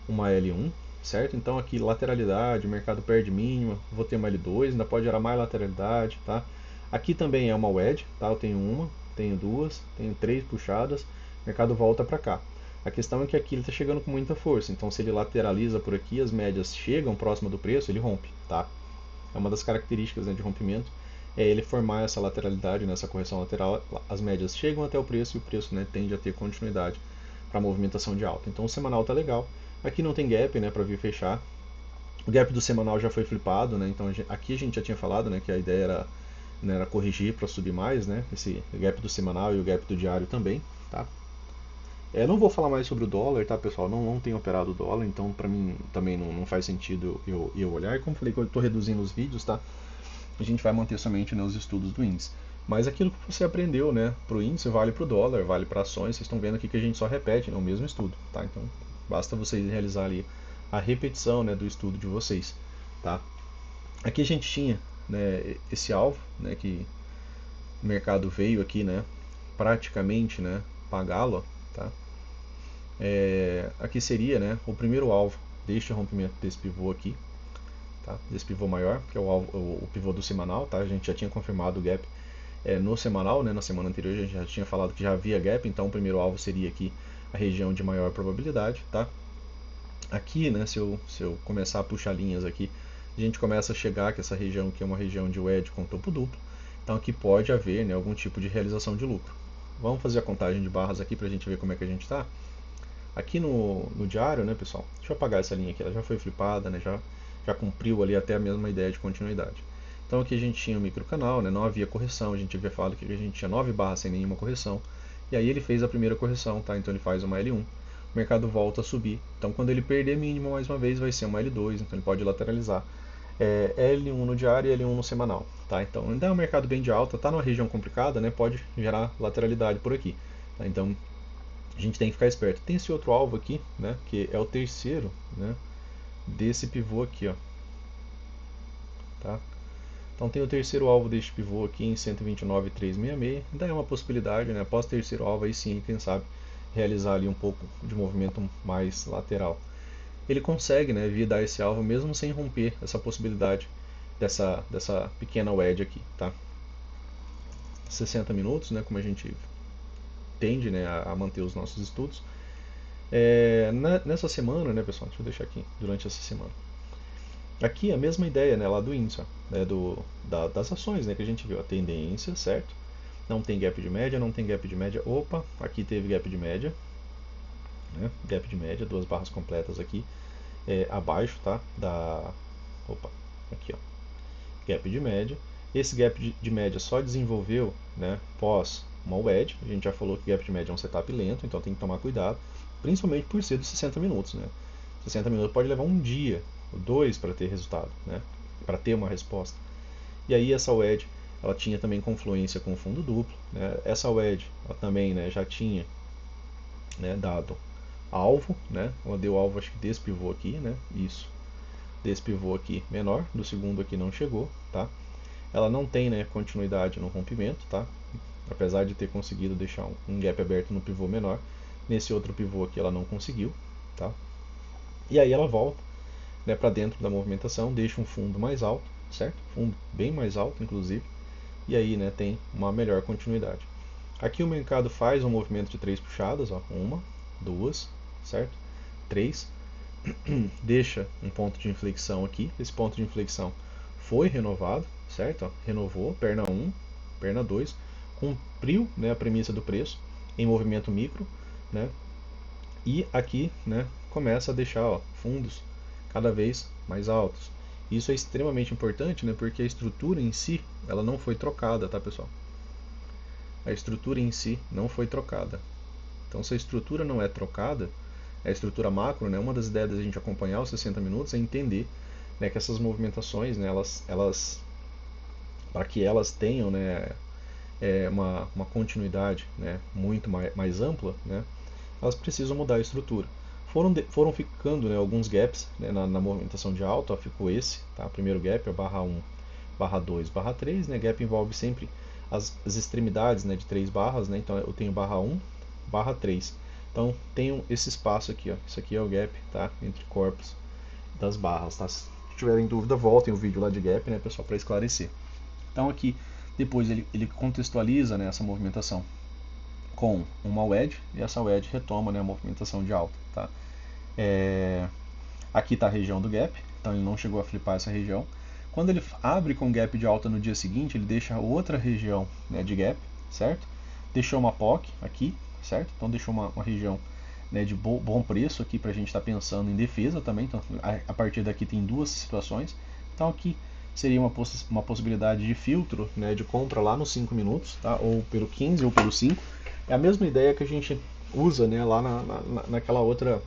uma L1, certo? Então, aqui lateralidade, o mercado perde mínima, vou ter uma L2, ainda pode gerar mais lateralidade, tá? Aqui também é uma wedge, tá? Eu tenho uma, tenho duas, tenho três puxadas, o mercado volta para cá. A questão é que aqui ele está chegando com muita força, então se ele lateraliza por aqui, as médias chegam próximo do preço, ele rompe, tá? É uma das características, né, de rompimento, é ele formar essa lateralidade, nessa correção lateral, as médias chegam até o preço e o preço, né, tende a ter continuidade para a movimentação de alta. Então o semanal está legal. Aqui não tem gap, né, para vir fechar. O gap do semanal já foi flipado, né? Então aqui a gente já tinha falado, né, que a ideia era, né, era corrigir para subir mais, né? Esse gap do semanal e o gap do diário também, tá? Não vou falar mais sobre o dólar, tá, pessoal? Não tenho operado o dólar, então para mim também não faz sentido eu olhar. E como falei que eu estou reduzindo os vídeos, tá? A gente vai manter somente, né, os estudos do índice. Mas aquilo que você aprendeu, né, para o índice vale para o dólar, vale para ações. Vocês estão vendo aqui que a gente só repete, né, o mesmo estudo, tá? Então basta vocês realizar ali a repetição, né, do estudo de vocês, tá? Aqui a gente tinha, né, esse alvo, né, que o mercado veio aqui, né, praticamente, né, pagá-lo, tá? Aqui seria, né, o primeiro alvo deste rompimento desse pivô aqui, tá? Desse pivô maior, que é o pivô do semanal, tá? A gente já tinha confirmado o gap no semanal, né? Na semana anterior a gente já tinha falado que já havia gap, então o primeiro alvo seria aqui a região de maior probabilidade, tá? Aqui, né, se eu começar a puxar linhas aqui, a gente começa a chegar que essa região aqui é uma região de wedge com topo duplo, então aqui pode haver, né, algum tipo de realização de lucro. Vamos fazer a contagem de barras aqui para a gente ver como é que a gente está. Aqui no diário, né, pessoal, deixa eu apagar essa linha aqui, ela já foi flipada, né, já cumpriu ali até a mesma ideia de continuidade. Então aqui a gente tinha o microcanal, né, não havia correção, a gente havia falado que a gente tinha 9 barras sem nenhuma correção, e aí ele fez a primeira correção, tá? Então ele faz uma L1, o mercado volta a subir, então quando ele perder mínimo mais uma vez vai ser uma L2, então ele pode lateralizar. L1 no diário e L1 no semanal, tá? Então ainda é um mercado bem de alta, tá numa região complicada, né, pode gerar lateralidade por aqui, tá? Então a gente tem que ficar esperto. Tem esse outro alvo aqui, né, que é o terceiro, né, desse pivô aqui, ó, tá? Então tem o terceiro alvo deste pivô aqui em 129,366, ainda é uma possibilidade, né, após o terceiro alvo aí sim, quem sabe, realizar ali um pouco de movimento mais lateral. Ele consegue, né, vir dar esse alvo mesmo sem romper essa possibilidade dessa pequena wedge aqui, tá? 60 minutos, né, como a gente tende, né, a manter os nossos estudos. Nessa semana, né, pessoal, deixa eu deixar aqui, durante essa semana. Aqui a mesma ideia, né, lá do índice, ó, né, das ações, né, que a gente viu, a tendência, certo? Não tem gap de média, não tem gap de média. Opa, aqui teve gap de média, né, gap de média, duas barras completas aqui, abaixo, tá? Opa, aqui, ó, gap de média. Esse gap de média só desenvolveu, né, pós uma wedge. A gente já falou que gap de média é um setup lento, então tem que tomar cuidado, principalmente por ser dos 60 minutos, né? 60 minutos pode levar um dia ou dois para ter resultado, né? Para ter uma resposta. E aí essa wedge, ela tinha também confluência com o fundo duplo, né? Essa wedge, ela também, né, já tinha, né, dado alvo, né? Ela deu alvo, acho que desse pivô aqui, né? Isso, desse pivô aqui menor, do segundo aqui não chegou, tá? Ela não tem, né, continuidade no rompimento, tá? Apesar de ter conseguido deixar um gap aberto no pivô menor, nesse outro pivô aqui ela não conseguiu, tá? E aí ela volta, né, para dentro da movimentação, deixa um fundo mais alto, certo? Fundo bem mais alto, inclusive, e aí, né, tem uma melhor continuidade. Aqui o mercado faz um movimento de três puxadas, ó, uma, duas, certo? Três, deixa um ponto de inflexão aqui, esse ponto de inflexão foi renovado, certo? Ó, renovou, perna 1, perna 2, cumpriu, né, a premissa do preço em movimento micro, né? E aqui, né, começa a deixar, ó, fundos cada vez mais altos. Isso é extremamente importante, né, porque a estrutura em si ela não foi trocada, tá, pessoal? A estrutura em si não foi trocada. Então, se a estrutura não é trocada, a estrutura macro, né, uma das ideias da gente acompanhar os 60 minutos é entender, né, que essas movimentações, né, para que elas tenham, né, uma continuidade, né, muito mais ampla, né, elas precisam mudar a estrutura. Foram ficando, né, alguns gaps, né, na movimentação de alta, ó, ficou esse, tá? Primeiro gap é barra 1, barra 2, barra 3, né? Gap envolve sempre as extremidades, né, de 3 barras, né? Então eu tenho barra 1, barra 3. Então tenho esse espaço aqui, ó. Isso aqui é o gap, tá? Entre corpos das barras, tá? Se tiverem dúvida, voltem o vídeo lá de gap, né, pessoal, para esclarecer. Então aqui depois ele contextualiza, né, essa movimentação com uma wedge, e essa wedge retoma, né, a movimentação de alta, tá? Aqui está a região do gap, então ele não chegou a flipar essa região. Quando ele abre com gap de alta no dia seguinte, ele deixa outra região, né, de gap, certo? Deixou uma POC aqui, certo? Então deixou uma região né, de bom preço aqui para a gente estar pensando em defesa também. Então, a partir daqui tem duas situações. Então, aqui seria uma possibilidade de filtro, né, de compra lá nos 5 minutos, tá? Ou pelo 15 ou pelo 5. É a mesma ideia que a gente usa, né, lá naquela outra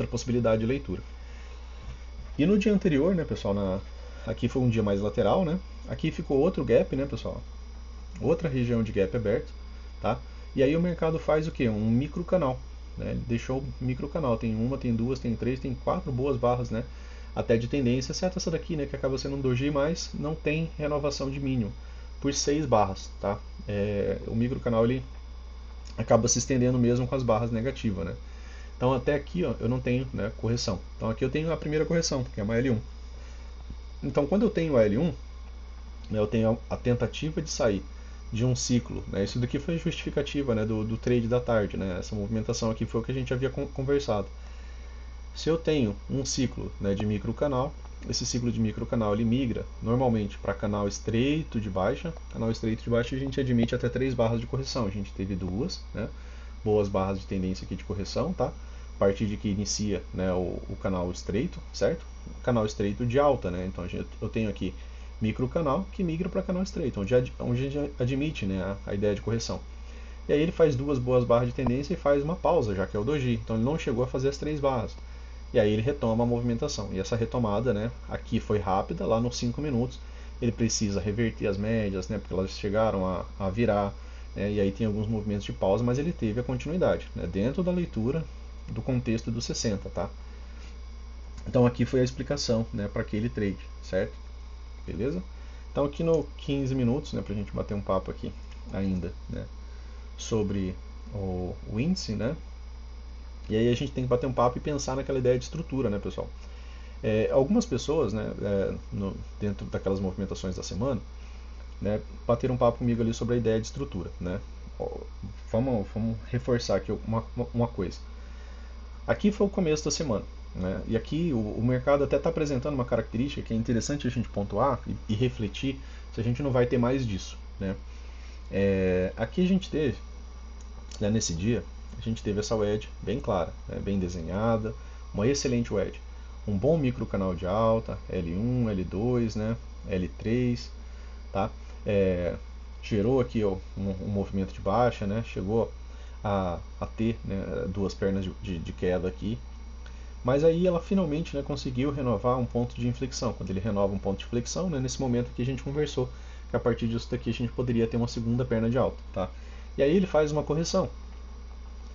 possibilidade de leitura. E no dia anterior, né, pessoal, aqui foi um dia mais lateral, né? Aqui ficou outro gap, né, pessoal? Outra região de gap aberto, tá? E aí o mercado faz o que? Um micro canal, né? Ele deixou micro canal, tem uma, tem duas, tem três, tem quatro boas barras, né? Até de tendência, exceto essa daqui, né, que acaba sendo um doji, mas não tem renovação de mínimo por 6 barras, tá? O micro canal ele acaba se estendendo mesmo com as barras negativas, né? Então até aqui, ó, eu não tenho, né, correção. Então aqui eu tenho a primeira correção, que é uma L1. Então quando eu tenho a L1, né, eu tenho a tentativa de sair de um ciclo, né? Isso daqui foi justificativa, né, do trade da tarde, né? Essa movimentação aqui foi o que a gente havia conversado. Se eu tenho um ciclo, né, de microcanal, esse ciclo de microcanal ele migra normalmente para canal estreito de baixa. Canal estreito de baixa a gente admite até 3 barras de correção. A gente teve duas, né? Boas barras de tendência aqui de correção, tá? A partir de que inicia, né, o canal estreito, certo? Canal estreito de alta, né? Então eu tenho aqui microcanal que migra para canal estreito, onde a gente admite, né, a ideia de correção. E aí ele faz duas boas barras de tendência e faz uma pausa, já que é o doji. Então ele não chegou a fazer as 3 barras. E aí ele retoma a movimentação. E essa retomada, né, aqui foi rápida, lá nos 5 minutos. Ele precisa reverter as médias, né, porque elas chegaram a virar. Né, e aí tem alguns movimentos de pausa, mas ele teve a continuidade, né, dentro da leitura do contexto dos 60, tá? Então aqui foi a explicação, né, para aquele trade, certo? Beleza? Então aqui no 15 minutos, né, para a gente bater um papo aqui ainda, né, sobre o índice, né? E aí a gente tem que bater um papo e pensar naquela ideia de estrutura, né, pessoal? Algumas pessoas, né, dentro daquelas movimentações da semana, né, bateram um papo comigo ali sobre a ideia de estrutura, né? Vamos reforçar aqui uma coisa. Aqui foi o começo da semana, né? E aqui o mercado até está apresentando uma característica que é interessante a gente pontuar e refletir se a gente não vai ter mais disso, né? Aqui a gente teve, né, nesse dia, a gente teve essa wedge bem clara, né, bem desenhada, uma excelente wedge. Um bom micro canal de alta, L1, L2, né, L3, tá? Gerou aqui ó, um movimento de baixa, né, chegou a ter, né, duas pernas de queda aqui, mas aí ela finalmente, né, conseguiu renovar um ponto de inflexão. Quando ele renova um ponto de inflexão, né, nesse momento que a gente conversou, que a partir disso daqui a gente poderia ter uma segunda perna de alta, tá? E aí ele faz uma correção.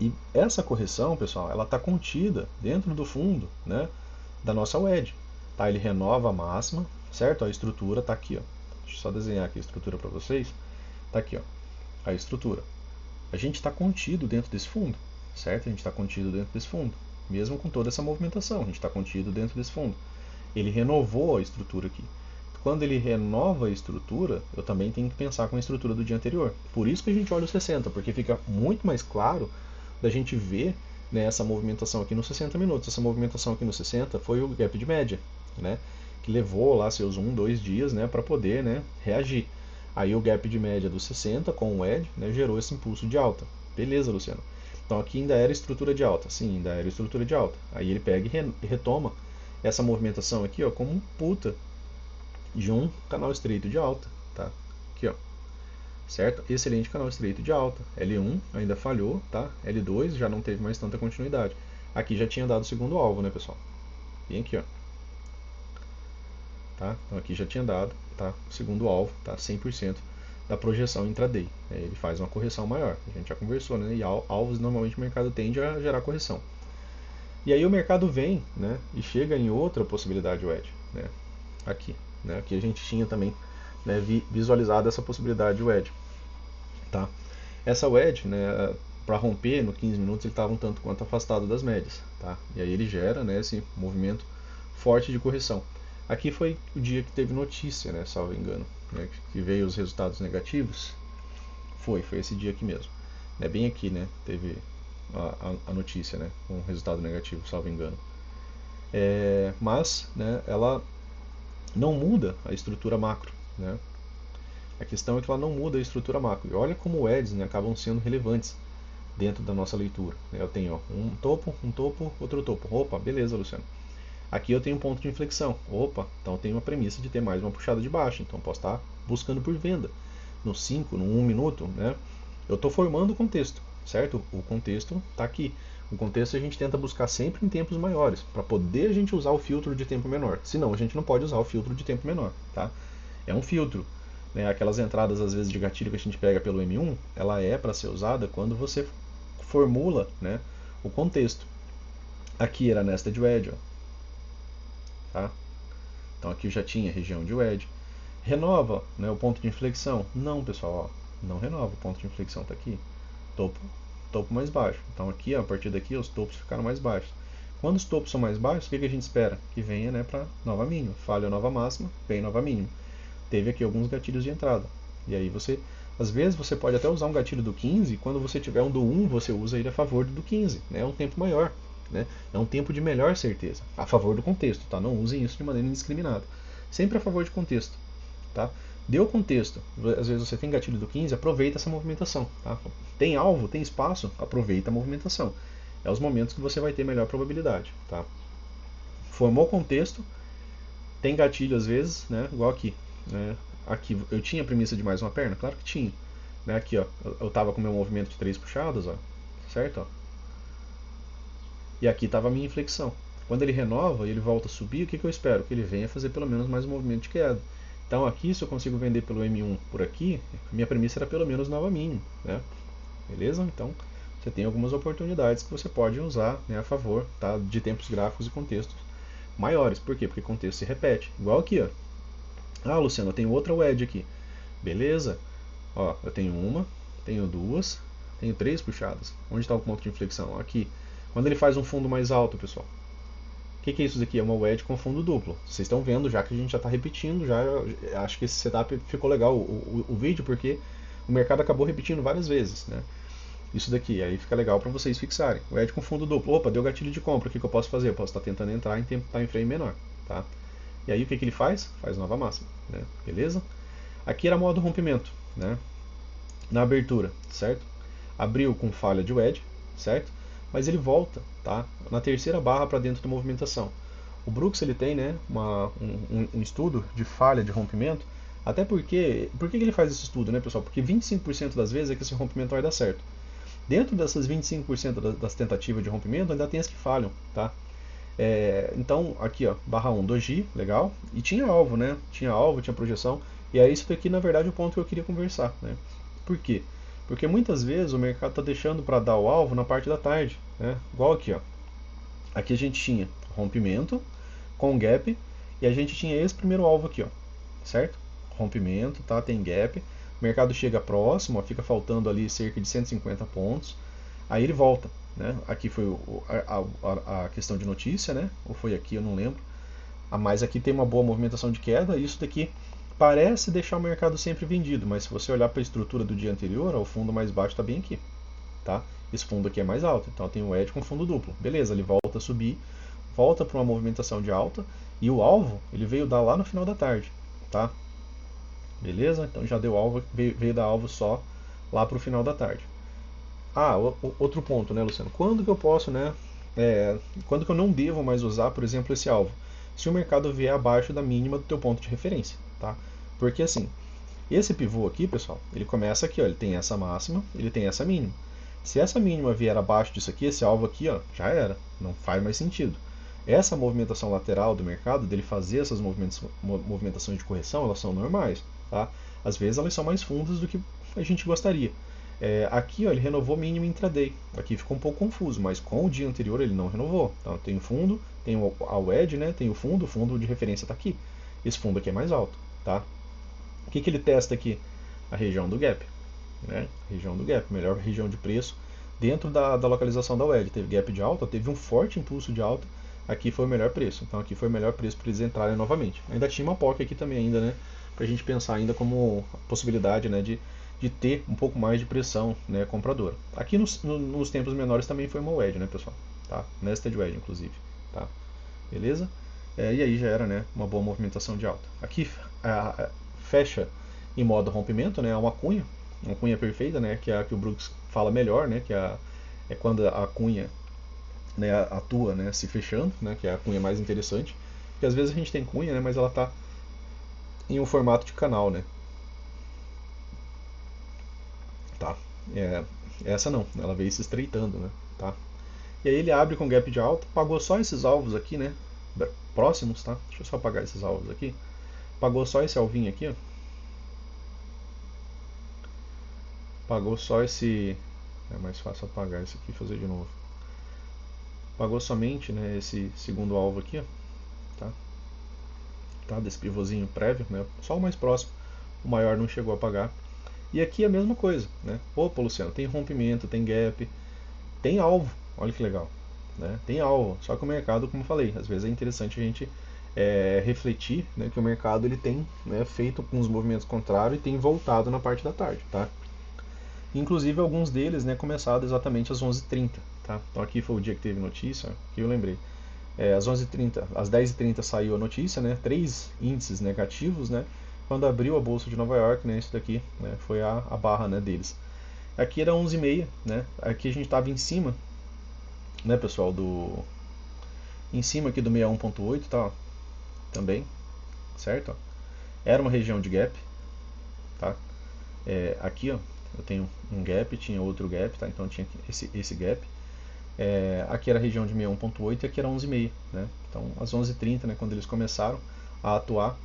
E essa correção, pessoal, ela está contida dentro do fundo, né, da nossa wedge. Tá? Ele renova a máxima, certo? A estrutura está aqui, ó. Deixa eu só desenhar aqui a estrutura para vocês. Está aqui, ó, a estrutura. A gente está contido dentro desse fundo, certo? A gente está contido dentro desse fundo. Mesmo com toda essa movimentação, a gente está contido dentro desse fundo. Ele renovou a estrutura aqui. Quando ele renova a estrutura, eu também tenho que pensar com a estrutura do dia anterior. Por isso que a gente olha o 60, porque fica muito mais claro da gente ver, né, essa movimentação aqui nos 60 minutos. Essa movimentação aqui nos 60 foi o gap de média, né, que levou lá seus 2 dias, né, para poder, né, reagir. Aí o gap de média dos 60 com o ED, né, gerou esse impulso de alta. Beleza, Luciano. Então aqui ainda era estrutura de alta. Sim, ainda era estrutura de alta. Aí ele pega e retoma essa movimentação aqui, ó, como um puta de um canal estreito de alta, tá? Aqui, ó. Certo? Excelente canal estreito de alta. L1 ainda falhou, tá? L2 já não teve mais tanta continuidade. Aqui já tinha dado o segundo alvo, né, pessoal? Bem aqui, ó. Tá? Então aqui já tinha dado, tá? O segundo alvo, tá? 100% da projeção intraday. Ele faz uma correção maior. A gente já conversou, né? E alvos normalmente o mercado tende a gerar correção. E aí o mercado vem, né? E chega em outra possibilidade wedge, né? Aqui, né? Aqui a gente tinha também, né, visualizado essa possibilidade de wedge, tá? Essa wedge, né, para romper no 15 minutos ele estava um tanto quanto afastado das médias, tá? E aí ele gera, né, esse movimento forte de correção. Aqui foi o dia que teve notícia, né, salvo engano, né, que veio os resultados negativos. Foi esse dia aqui mesmo, né, bem aqui, né, teve a notícia, né, com resultado negativo, salvo engano. Mas, né, ela não muda a estrutura macro, né? A questão é que ela não muda a estrutura macro. E olha como o EDs, né, acabam sendo relevantes. dentro da nossa leitura. Eu tenho ó, um topo, outro topo. Opa, beleza, Luciano. Aqui eu tenho um ponto de inflexão. Opa, então eu tenho uma premissa de ter mais uma puxada de baixa. Então eu posso estar buscando por venda. No 5, no 1 minuto, né? Eu estou formando o contexto, certo? O contexto está aqui. O contexto a gente tenta buscar sempre em tempos maiores, para poder a gente usar o filtro de tempo menor. Senão a gente não pode usar o filtro de tempo menor, tá? É um filtro. Né? Aquelas entradas às vezes de gatilho que a gente pega pelo M1, ela é para ser usada quando você formula, né, o contexto. Aqui era nested wedge, ó, tá? Então aqui eu já tinha região de wedge. Renova, né, o ponto de inflexão? Não, pessoal, ó, não renova. O ponto de inflexão está aqui. Topo, topo mais baixo. Então aqui, ó, a partir daqui, os topos ficaram mais baixos. Quando os topos são mais baixos, o que a gente espera? Que venha, né, para nova mínima. Falha nova máxima, vem nova mínima. Teve aqui alguns gatilhos de entrada. E aí você, às vezes você pode até usar um gatilho do 15, quando você tiver um do 1, você usa ele a favor do 15, né? É um tempo maior, né? É um tempo de melhor certeza, a favor do contexto, tá? Não usem isso de maneira indiscriminada. Sempre a favor de contexto, tá? Deu contexto, às vezes você tem gatilho do 15, aproveita essa movimentação, tá? Tem alvo, tem espaço, aproveita a movimentação. É os momentos que você vai ter melhor probabilidade, tá? Formou contexto, tem gatilho às vezes, né? Igual aqui, né? Aqui eu tinha a premissa de mais uma perna? Claro que tinha. Né? Aqui, ó, eu estava com o meu movimento de 3 puxadas, ó, certo? Ó. E aqui estava a minha inflexão. Quando ele renova e ele volta a subir, o que, que eu espero? Que ele venha fazer pelo menos mais um movimento de queda. Então aqui, se eu consigo vender pelo M1 por aqui, minha premissa era pelo menos nova mínima. Né? Beleza? Então você tem algumas oportunidades que você pode usar, né, a favor, tá, de tempos gráficos e contextos maiores. Por quê? Porque o contexto se repete. Igual aqui, ó. Ah, Luciano, eu tenho outra wedge aqui. Beleza? Ó, eu tenho uma, tenho duas, tenho 3 puxadas. Onde está o ponto de inflexão? Aqui. Quando ele faz um fundo mais alto, pessoal. O que, que é isso daqui? É uma wedge com fundo duplo. Vocês estão vendo já que a gente já está repetindo. Já acho que esse setup ficou legal o vídeo, porque o mercado acabou repetindo várias vezes. Né? Isso daqui, aí fica legal para vocês fixarem. Wedge com fundo duplo. Opa, deu gatilho de compra. O que, que eu posso fazer? Eu posso estar tentando entrar em time frame menor. Tá? E aí o que, que ele faz? Faz nova máxima. Né? Beleza? Aqui era modo rompimento. Né? Na abertura, certo? Abriu com falha de wedge, certo? Mas ele volta, tá? Na terceira barra para dentro da movimentação. O Brooks ele tem, né, um estudo de falha de rompimento, até porque, por que ele faz esse estudo, né, pessoal? Porque 25% das vezes é que esse rompimento vai dar certo. Dentro dessas 25% das tentativas de rompimento, ainda tem as que falham, tá? Então, aqui, ó, barra 1, doji, legal, e tinha alvo, né? Tinha alvo, tinha projeção, e é isso aqui, na verdade, o ponto que eu queria conversar, né? Por quê? Porque muitas vezes o mercado está deixando para dar o alvo na parte da tarde, né? Igual aqui, ó. Aqui a gente tinha rompimento com gap e a gente tinha esse primeiro alvo aqui, ó, certo? Rompimento, tá? Tem gap. O mercado chega próximo, ó, fica faltando ali cerca de 150 pontos. Aí ele volta, né? Aqui foi a questão de notícia, né? Ou foi aqui, eu não lembro. Mas aqui tem uma boa movimentação de queda. Isso daqui parece deixar o mercado sempre vendido, mas se você olhar para a estrutura do dia anterior, ó, o fundo mais baixo está bem aqui, tá? Esse fundo aqui é mais alto, então tem o edge com fundo duplo. Beleza, ele volta a subir, volta para uma movimentação de alta e o alvo ele veio dar lá no final da tarde, tá? Beleza? Então já deu alvo, veio dar alvo só lá para o final da tarde. Ah, outro ponto, né, Luciano? Quando que eu posso, né? Quando que eu não devo mais usar, por exemplo, esse alvo? Se o mercado vier abaixo da mínima do teu ponto de referência, tá? Porque assim, esse pivô aqui, pessoal, ele começa aqui, ó, ele tem essa máxima, ele tem essa mínima. Se essa mínima vier abaixo disso aqui, esse alvo aqui, ó, já era, não faz mais sentido. Essa movimentação lateral do mercado, dele fazer essas movimentações de correção, elas são normais, tá? Às vezes elas são mais fundas do que a gente gostaria. Aqui, ó, ele renovou mínimo intraday. Aqui ficou um pouco confuso, mas com o dia anterior ele não renovou. Então, tem o fundo, tem a wedge, né? Tem o fundo de referência está aqui. Esse fundo aqui é mais alto, tá? O que, que ele testa aqui? A região do gap, né? Região do gap, melhor região de preço dentro da localização da wedge. Teve gap de alta, teve um forte impulso de alta. Aqui foi o melhor preço. Então aqui foi o melhor preço para eles entrarem novamente. Ainda tinha uma POC aqui também ainda, né? Pra gente pensar ainda como possibilidade, né, de ter um pouco mais de pressão, né, compradora. Aqui nos tempos menores também foi uma wedge, né, pessoal? Tá? Nested wedge, inclusive. Tá? Beleza? E aí já era, né, uma boa movimentação de alta. Aqui fecha em modo rompimento, né, uma cunha perfeita, né, que é a que o Brooks fala melhor, né, que é quando a cunha, né, atua, né, se fechando, né, que é a cunha mais interessante, porque às vezes a gente tem cunha, né, mas ela está em um formato de canal, né, tá? É, essa não, ela veio se estreitando, né, tá? E aí ele abre com gap de alta, pagou só esses alvos aqui, né, próximos, tá? Deixa eu só apagar esses alvos aqui. Pagou só esse alvinho aqui, ó. Pagou só esse... É mais fácil apagar isso aqui e fazer de novo. Pagou somente, né, esse segundo alvo aqui, ó, tá? Tá? Desse pivôzinho prévio, né? Só o mais próximo. O maior não chegou a pagar. E aqui é a mesma coisa, né? Opa, Luciano, tem rompimento, tem gap, tem alvo. Olha que legal, né? Tem alvo. Só que o mercado, como eu falei, às vezes é interessante a gente refletir, né, que o mercado ele tem, né, feito com os movimentos contrários e tem voltado na parte da tarde, tá? Inclusive alguns deles, né, começaram exatamente às 11h30, tá? Então aqui foi o dia que teve notícia, que eu lembrei. Às 11h30, às 10h30 saiu a notícia, né? 3 índices negativos, né? Quando abriu a bolsa de Nova York, né? Isso daqui, né, foi a barra, né, deles. Aqui era 11h30, né? Aqui a gente estava em cima, né, pessoal, em cima aqui do 61.8, tá? Também, certo? Era uma região de gap, tá? Aqui, ó, eu tenho um gap, tinha outro gap, tá? Então tinha esse gap. Aqui era a região de 61.8 e aqui era 11h30, né? Então às 11h30, né, quando eles começaram a atuar,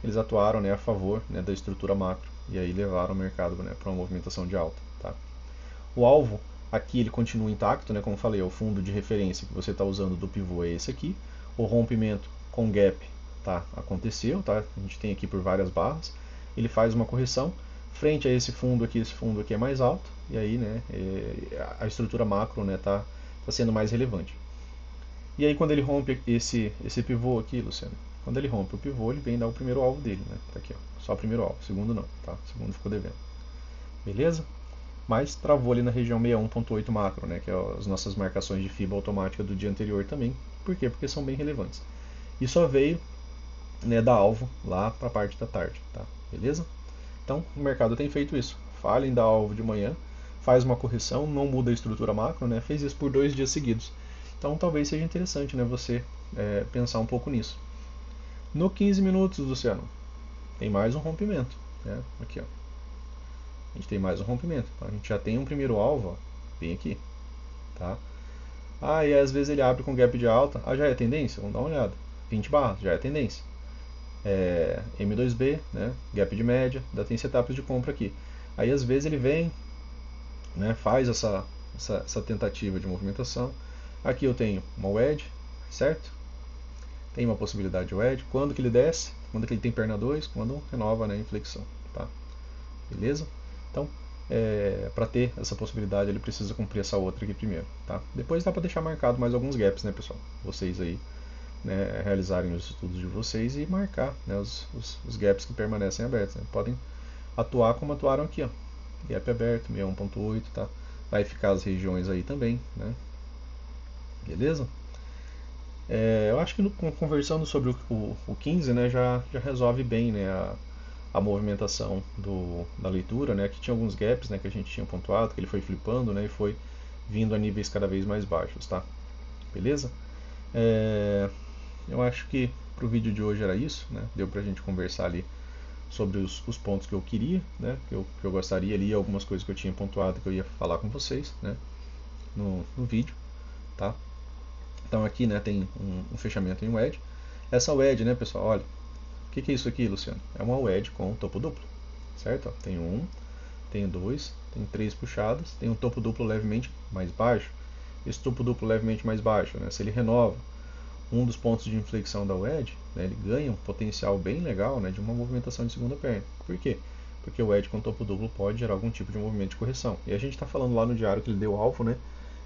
eles atuaram, né, a favor, né, da estrutura macro e aí levaram o mercado, né, para uma movimentação de alta, tá? O alvo aqui ele continua intacto, né, como eu falei, é o fundo de referência que você está usando do pivô é esse aqui. O rompimento com gap, tá, aconteceu, tá? A gente tem aqui por várias barras. Ele faz uma correção frente a esse fundo aqui é mais alto e aí, né, a estrutura macro, né, tá sendo mais relevante. E aí quando ele rompe esse pivô aqui, Luciano, quando ele rompe o pivô, ele vem dar o primeiro alvo dele, né? Tá aqui, ó, só o primeiro alvo, o segundo não, tá? O segundo ficou devendo. Beleza? Mas travou ali na região 61.8 macro, né, que é as nossas marcações de FIBA automática do dia anterior também. Por quê? Porque são bem relevantes. E só veio, né, dar alvo lá para a parte da tarde, tá? Beleza? Então o mercado tem feito isso. Falha em dar alvo de manhã, faz uma correção, não muda a estrutura macro, né? Fez isso por 2 dias seguidos. Então talvez seja interessante, né, você pensar um pouco nisso. No 15 minutos, Luciano, tem mais um rompimento, né? Aqui, ó. A gente tem mais um rompimento. Então, a gente já tem um primeiro alvo, ó, bem aqui, tá? E às vezes ele abre com gap de alta. Já é tendência? Vamos dar uma olhada. 20 barras, já é tendência. M2B, né? Gap de média, ainda tem setups de compra aqui. Aí às vezes ele vem, né, faz essa tentativa de movimentação. Aqui eu tenho uma wedge, certo? Tem uma possibilidade de wedge. Quando que ele desce? Quando que ele tem perna 2? Quando renova, né, a inflexão, tá? Beleza? Então, para ter essa possibilidade, ele precisa cumprir essa outra aqui primeiro, tá? Depois dá para deixar marcado mais alguns gaps, né, pessoal? Vocês aí, né, realizarem os estudos de vocês e marcar, né, os gaps que permanecem abertos, né? Podem atuar como atuaram aqui, ó. Gap aberto, 61.8, tá? Vai ficar as regiões aí também, né? Beleza? Eu acho que conversando sobre o 15, né, já resolve bem, né, a movimentação da leitura, né, que tinha alguns gaps, né, que a gente tinha pontuado, que ele foi flipando, né, e foi vindo a níveis cada vez mais baixos, tá? Beleza? Eu acho que para o vídeo de hoje era isso, né? Deu para a gente conversar ali sobre os pontos que eu queria, né? Que eu gostaria ali, algumas coisas que eu tinha pontuado que eu ia falar com vocês, né? No vídeo, tá? Então aqui, né, tem um fechamento em wedge. Essa wedge, né, pessoal, olha, o que é isso aqui, Luciano? É uma wedge com topo duplo, certo? Tem um, tem dois, tem 3 puxadas, tem um topo duplo levemente mais baixo. Esse topo duplo levemente mais baixo, né, se ele renova um dos pontos de inflexão da wedge, né, ele ganha um potencial bem legal, né, de uma movimentação de segunda perna. Por quê? Porque o wedge com topo duplo pode gerar algum tipo de movimento de correção. E a gente está falando lá no diário que ele deu alvo, né,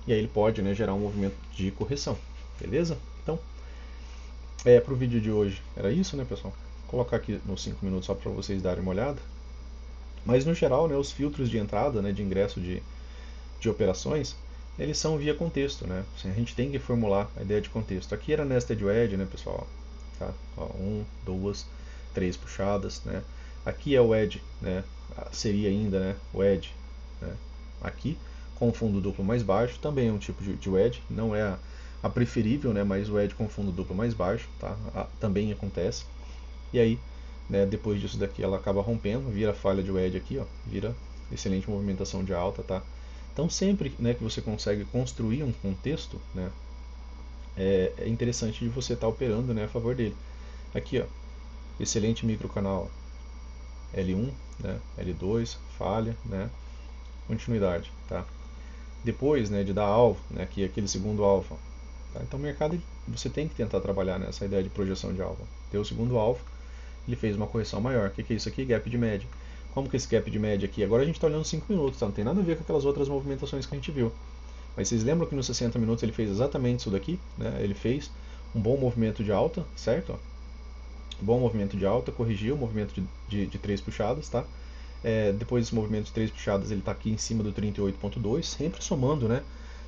e aí ele pode, né, gerar um movimento de correção. Beleza? Então, para o vídeo de hoje era isso, né, pessoal? Vou colocar aqui nos 5 minutos só para vocês darem uma olhada. Mas no geral, né, os filtros de entrada, né, de ingresso de operações, eles são via contexto, né? A gente tem que formular a ideia de contexto. Aqui era nested wedge, né, pessoal? Tá? Ó, 1, 2, 3 puxadas, né? Aqui é o wedge, né? Seria ainda, né, o wedge, né, aqui, com fundo duplo mais baixo, também é um tipo de wedge, não é a preferível, né, mas o wedge com fundo duplo mais baixo, tá? Também acontece. E aí, né, depois disso daqui ela acaba rompendo, vira falha de wedge aqui, ó, vira excelente movimentação de alta, tá? Então sempre, né, que você consegue construir um contexto, né, é interessante de você estar operando, né, a favor dele. Aqui, ó, excelente microcanal L1, né, L2, falha, né, continuidade, tá? Depois, né, de dar alvo, né, aqui aquele segundo alvo, tá? Então o mercado você tem que tentar trabalhar nessa ideia de projeção de alvo. Ter o segundo alvo, ele fez uma correção maior. O que é isso aqui? Gap de média. Como que esse gap de média aqui? Agora a gente está olhando 5 minutos, tá? Não tem nada a ver com aquelas outras movimentações que a gente viu. Mas vocês lembram que nos 60 minutos ele fez exatamente isso daqui? Né? Ele fez um bom movimento de alta, certo? Bom movimento de alta, corrigiu o movimento de 3 puxadas, tá? Depois desse movimento de 3 puxadas ele está aqui em cima do 38.2, sempre somando, né?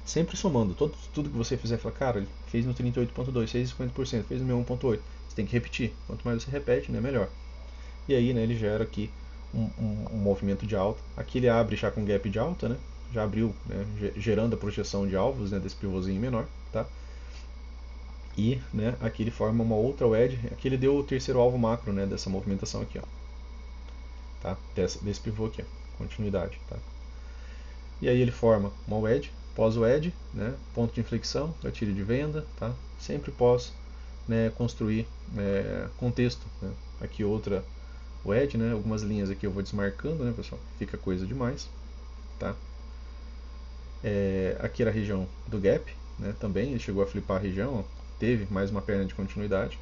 Sempre somando. Tudo que você fizer, fala, cara, ele fez no 38.2, fez 50%, fez no meu 1.8. Você tem que repetir. Quanto mais você repete, né, melhor. E aí, né, ele gera aqui um movimento de alta. Aqui ele abre já com gap de alta, né? Já abriu, né, gerando a projeção de alvos, né, desse pivôzinho menor, tá? E, né, aqui ele forma uma outra wedge. Aqui ele deu o terceiro alvo macro, né, dessa movimentação aqui, ó. Tá? Desse pivô aqui, ó. Continuidade, tá? E aí ele forma uma wedge, pós-wedge, né, ponto de inflexão, gatilho de venda, tá? Sempre pós, né, construir contexto, né? Aqui outra wedge, né? Algumas linhas aqui eu vou desmarcando, né, pessoal? Fica coisa demais, tá? Aqui era a região do gap, né? Também ele chegou a flipar a região, ó, teve mais uma perna de continuidade,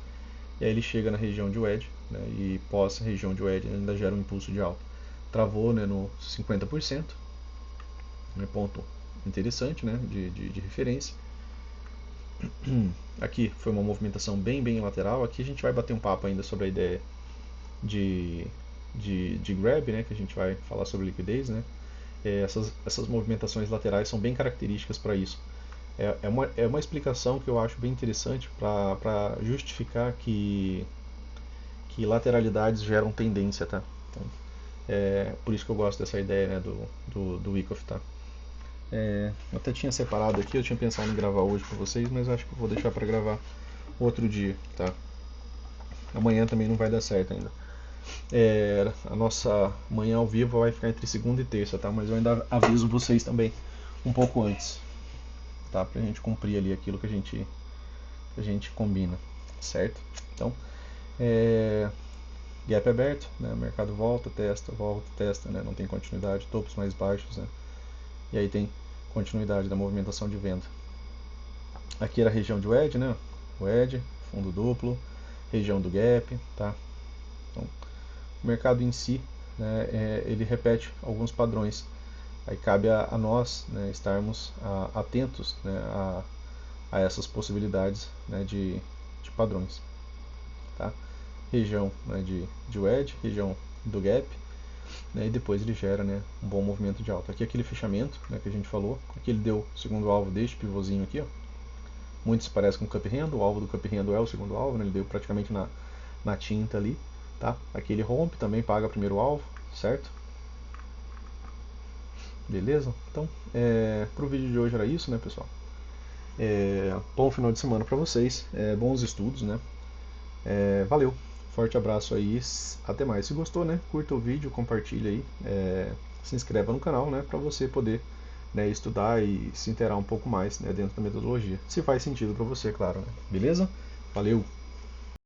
e aí ele chega na região de wedge, né? E pós região de wedge ainda gera um impulso de alta. Travou, né, no 50%, né, ponto interessante, né, de referência. Aqui foi uma movimentação bem lateral. Aqui a gente vai bater um papo ainda sobre a ideia de grab, né, que a gente vai falar sobre liquidez, né. Essas movimentações laterais são bem características para isso. É uma explicação que eu acho bem interessante para justificar que lateralidades geram tendência, tá? Então, por isso que eu gosto dessa ideia, né, do Wyckoff, tá? Eu até tinha separado aqui, eu tinha pensado em gravar hoje para vocês, mas acho que eu vou deixar para gravar outro dia, tá? Amanhã também não vai dar certo ainda. A nossa manhã ao vivo vai ficar entre segunda e terça, tá? Mas eu ainda aviso vocês também um pouco antes, tá? Pra gente cumprir ali aquilo que a gente combina, certo? Então, gap aberto, né? O mercado volta, testa, né? Não tem continuidade, topos mais baixos, né? E aí tem continuidade da movimentação de venda. Aqui era a região de wedge, né? Wedge, fundo duplo, região do gap, tá? Então, o mercado em si, né, ele repete alguns padrões. Aí cabe a nós, né, estarmos atentos, né, a essas possibilidades, né, de padrões, tá? Região, né, de wedge, região do gap, né, e depois ele gera, né, um bom movimento de alta. Aqui aquele fechamento, né, que a gente falou, aqui ele deu o segundo alvo deste pivôzinho aqui, ó. Muito se parece com o cup handle, o alvo do cup handle é o segundo alvo, né, ele deu praticamente na tinta ali, tá? Aqui ele rompe, também paga primeiro alvo, certo? Beleza? Então, pro vídeo de hoje era isso, né, pessoal? Bom final de semana para vocês, bons estudos, né? Valeu, forte abraço aí, até mais. Se gostou, né, curta o vídeo, compartilha aí, se inscreva no canal, né, para você poder, né, estudar e se inteirar um pouco mais, né, dentro da metodologia. Se faz sentido para você, claro, né? Beleza? Valeu!